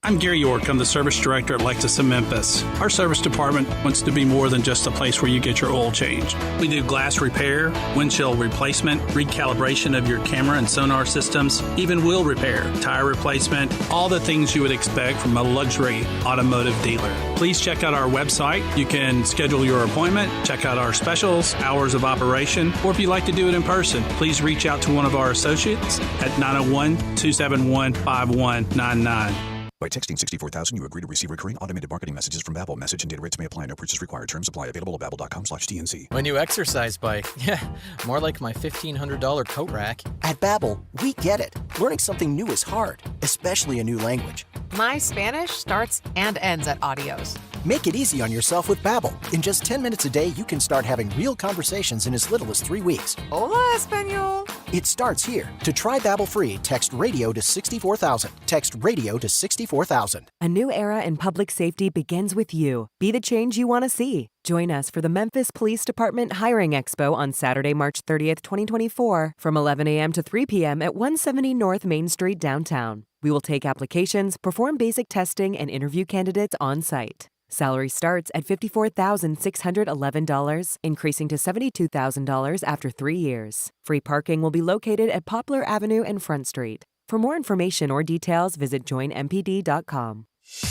I'm Gary York. I'm the service director at Lexus of Memphis. Our service department wants to be more than just a place where you get your oil changed. We do glass repair, windshield replacement, recalibration of your camera and sonar systems, even wheel repair, tire replacement, all the things you would expect from a luxury automotive dealer. Please check out our website. You can schedule your appointment, check out our specials, hours of operation, or if you'd like to do it in person, please reach out to one of our associates at 901-271-5199. By texting 64,000, you agree to receive recurring automated marketing messages from Babbel. Message and data rates may apply. No purchase required. Terms apply. Available at babbel.com/TNC. My new exercise bike. Yeah, more like my $1,500 coat rack. At Babbel, we get it. Learning something new is hard, especially a new language. My Spanish starts and ends at Adios. Make it easy on yourself with Babbel. In just 10 minutes a day, you can start having real conversations in as little as 3 weeks. Hola, Espanol. It starts here. To try Babbel free, text radio to 64,000. Text radio to 64,000. A new era in public safety begins with you. Be the change you want to see. Join us for the Memphis Police Department Hiring Expo on Saturday, March 30th, 2024, from 11 a.m. to 3 p.m. at 170 North Main Street downtown. We will take applications, perform basic testing, and interview candidates on site. Salary starts at $54,611, increasing to $72,000 after 3 years. Free parking will be located at Poplar Avenue and Front Street. For more information or details, visit joinmpd.com.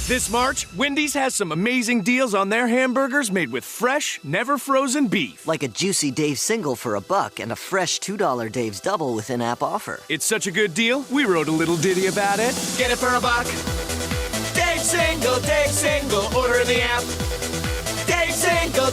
This March, Wendy's has some amazing deals on their hamburgers made with fresh, never frozen beef. Like a juicy Dave's single for $1 and a fresh $2 Dave's double with in-app offer. It's such a good deal, we wrote a little ditty about it. Get it for $1. Dave's single, order in the app.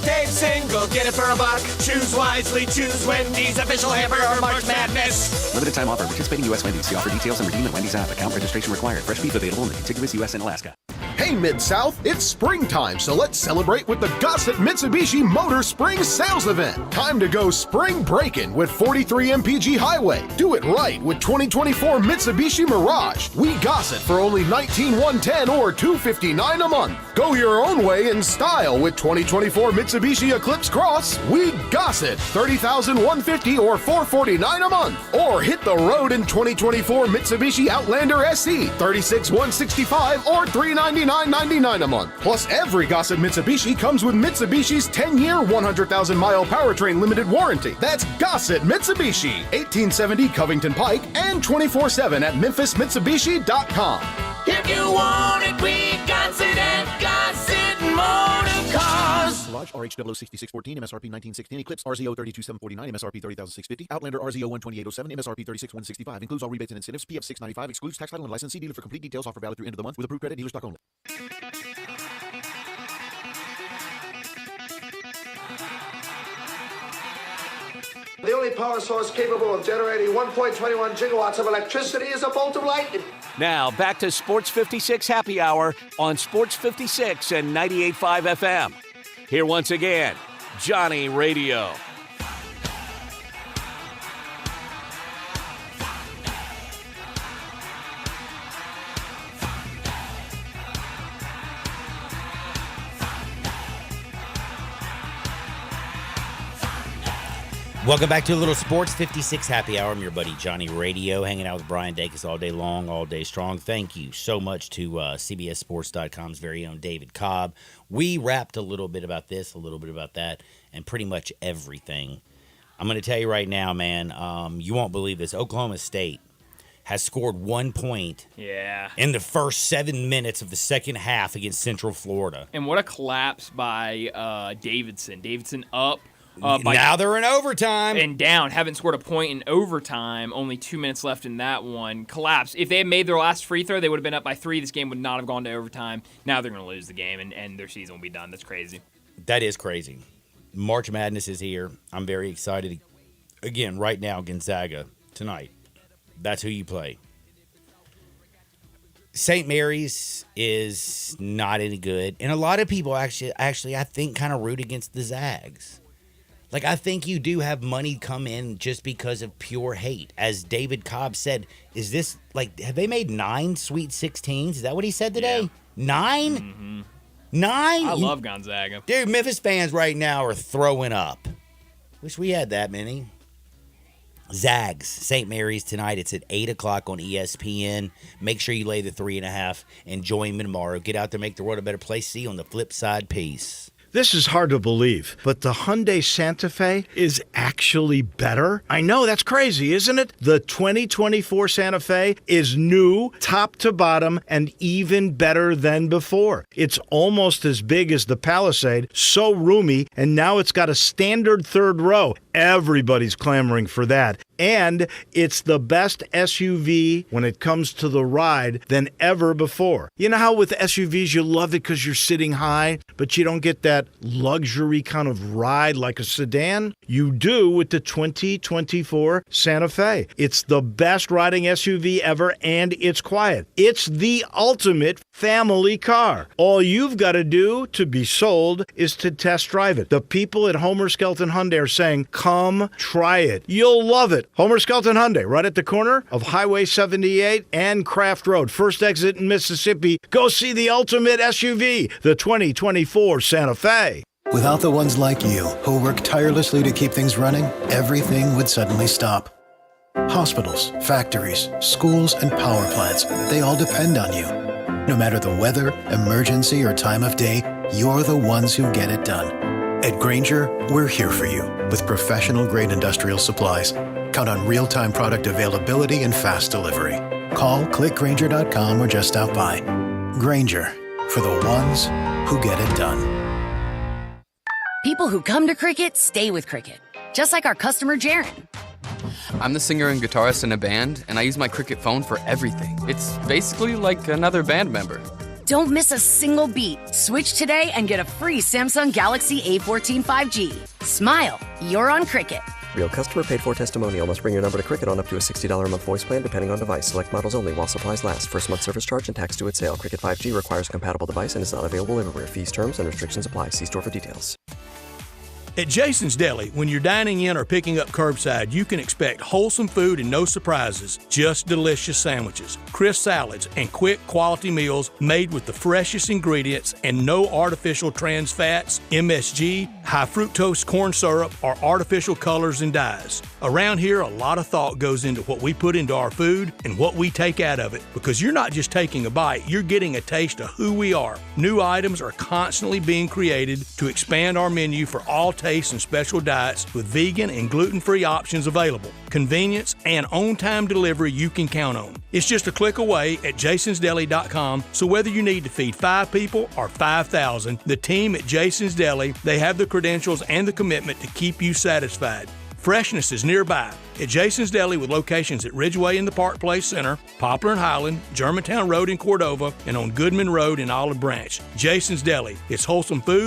Dave's single, get it for $1. Choose wisely, choose Wendy's official hamburger March Madness. Limited time offer. Participating U.S. Wendy's. See offer details and redeem at Wendy's app. Account registration required. Fresh beef available in the contiguous U.S. and Alaska. Hey Mid-South, it's springtime, so let's celebrate with the Gossett Mitsubishi Motor Spring Sales Event. Time to go spring breaking with 43 MPG Highway. Do it right with 2024 Mitsubishi Mirage. We Gossett for only $19,110 or $259 a month. Go your own way in style with 2024 Mitsubishi Eclipse Cross. We Gossett $30,150 or $449 a month. Or hit the road in 2024 Mitsubishi Outlander SE $36,165 or $399 $49.99 a month. Plus, every Gossett Mitsubishi comes with Mitsubishi's 10-year, 100,000-mile powertrain limited warranty. That's Gossett Mitsubishi, 1870 Covington Pike, and 24/7 at MemphisMitsubishi.com. If you want it, we got it at Gossett Motor Cars. Lodge RHW 6614, MSRP 1916, Eclipse RZO 32749, MSRP 30,650, Outlander RZO 12807, MSRP 36165. Includes all rebates and incentives. PF 695 excludes tax title and licensee dealer for complete details. Offer valid through end of the month with approved credit dealer stock only. The only power source capable of generating 1.21 gigawatts of electricity is a bolt of lightning. Now, back to Sports 56 Happy Hour on Sports 56 and 98.5 FM. Here once again, Johnny Radio. Welcome back to a little Sports 56 Happy Hour. I'm your buddy Johnny Radio, hanging out with Brian Dacus all day long, all day strong. Thank you so much to CBSSports.com's very own David Cobb. We rapped a little bit about this, a little bit about that, and pretty much everything. I'm going to tell you right now, man, you won't believe this. Oklahoma State has scored 1 point in the first 7 minutes of the second half against Central Florida. And what a collapse by Davidson. Davidson up. Now they're in overtime. And down. Haven't scored a point in overtime. Only 2 minutes left in that one. Collapse. If they had made their last free throw, they would have been up by 3. This game would not have gone to overtime. Now they're going to lose the game, and their season will be done. That's crazy. That is crazy. March Madness is here. I'm very excited. Again, right now, Gonzaga tonight. That's who you play. St. Mary's is not any good. And a lot of people actually I think, kind of root against the Zags. Like, I think you do have money come in just because of pure hate. As David Cobb said, is this, like, have they made 9 Sweet 16s? Is that what he said today? Yeah. 9? Mm-hmm. 9? I love Gonzaga. Dude, Memphis fans right now are throwing up. Wish we had that many. Zags, St. Mary's tonight. It's at 8 o'clock on ESPN. Make sure you lay the 3.5 and join me tomorrow. Get out there, make the world a better place. See you on the flip side. Peace. This is hard to believe, but the Hyundai Santa Fe is actually better? I know, that's crazy, isn't it? The 2024 Santa Fe is new, top to bottom, and even better than before. It's almost as big as the Palisade, so roomy, and now it's got a standard third row. Everybody's clamoring for that. And it's the best SUV when it comes to the ride than ever before. You know how with SUVs you love it because you're sitting high, but you don't get that luxury kind of ride like a sedan? You do with the 2024 Santa Fe. It's the best riding SUV ever, and it's quiet. It's the ultimate family car. All you've got to do to be sold is to test drive it. The people at Homer Skelton Hyundai are saying, come try it. You'll love it. Homer Skelton Hyundai, right at the corner of Highway 78 and Craft Road. First exit in Mississippi. Go see the ultimate SUV, the 2024 Santa Fe. Without the ones like you, who work tirelessly to keep things running, everything would suddenly stop. Hospitals, factories, schools, and power plants, they all depend on you. No matter the weather, emergency, or time of day, you're the ones who get it done. At Grainger, we're here for you with professional-grade industrial supplies. Count on real-time product availability and fast delivery. Call, clickgrainger.com, or just stop by. Grainger, for the ones who get it done. People who come to Cricket stay with Cricket, just like our customer, Jaron. I'm the singer and guitarist in a band, and I use my Cricket phone for everything. It's basically like another band member. Don't miss a single beat. Switch today and get a free Samsung Galaxy A14 5G. Smile, you're on Cricket. Real customer paid for testimonial. Must bring your number to Cricket on up to a $60 a month voice plan depending on device. Select models only while supplies last. First month service charge and tax due at sale. Cricket 5G requires a compatible device and is not available everywhere. Fees, terms, and restrictions apply. See store for details. At Jason's Deli, when you're dining in or picking up curbside, you can expect wholesome food and no surprises, just delicious sandwiches, crisp salads, and quick quality meals made with the freshest ingredients and no artificial trans fats, MSG, high fructose corn syrup, or artificial colors and dyes. Around here, a lot of thought goes into what we put into our food and what we take out of it, because you're not just taking a bite, you're getting a taste of who we are. New items are constantly being created to expand our menu for all tastes and special diets with vegan and gluten-free options available. Convenience and on-time delivery you can count on. It's just a click away at jasonsdeli.com, so whether you need to feed 5 people or 5,000, the team at Jason's Deli, they have the credentials and the commitment to keep you satisfied. Freshness is nearby at Jason's Deli with locations at Ridgeway in the Park Place Center, Poplar and Highland, Germantown Road in Cordova, and on Goodman Road in Olive Branch. Jason's Deli. It's wholesome food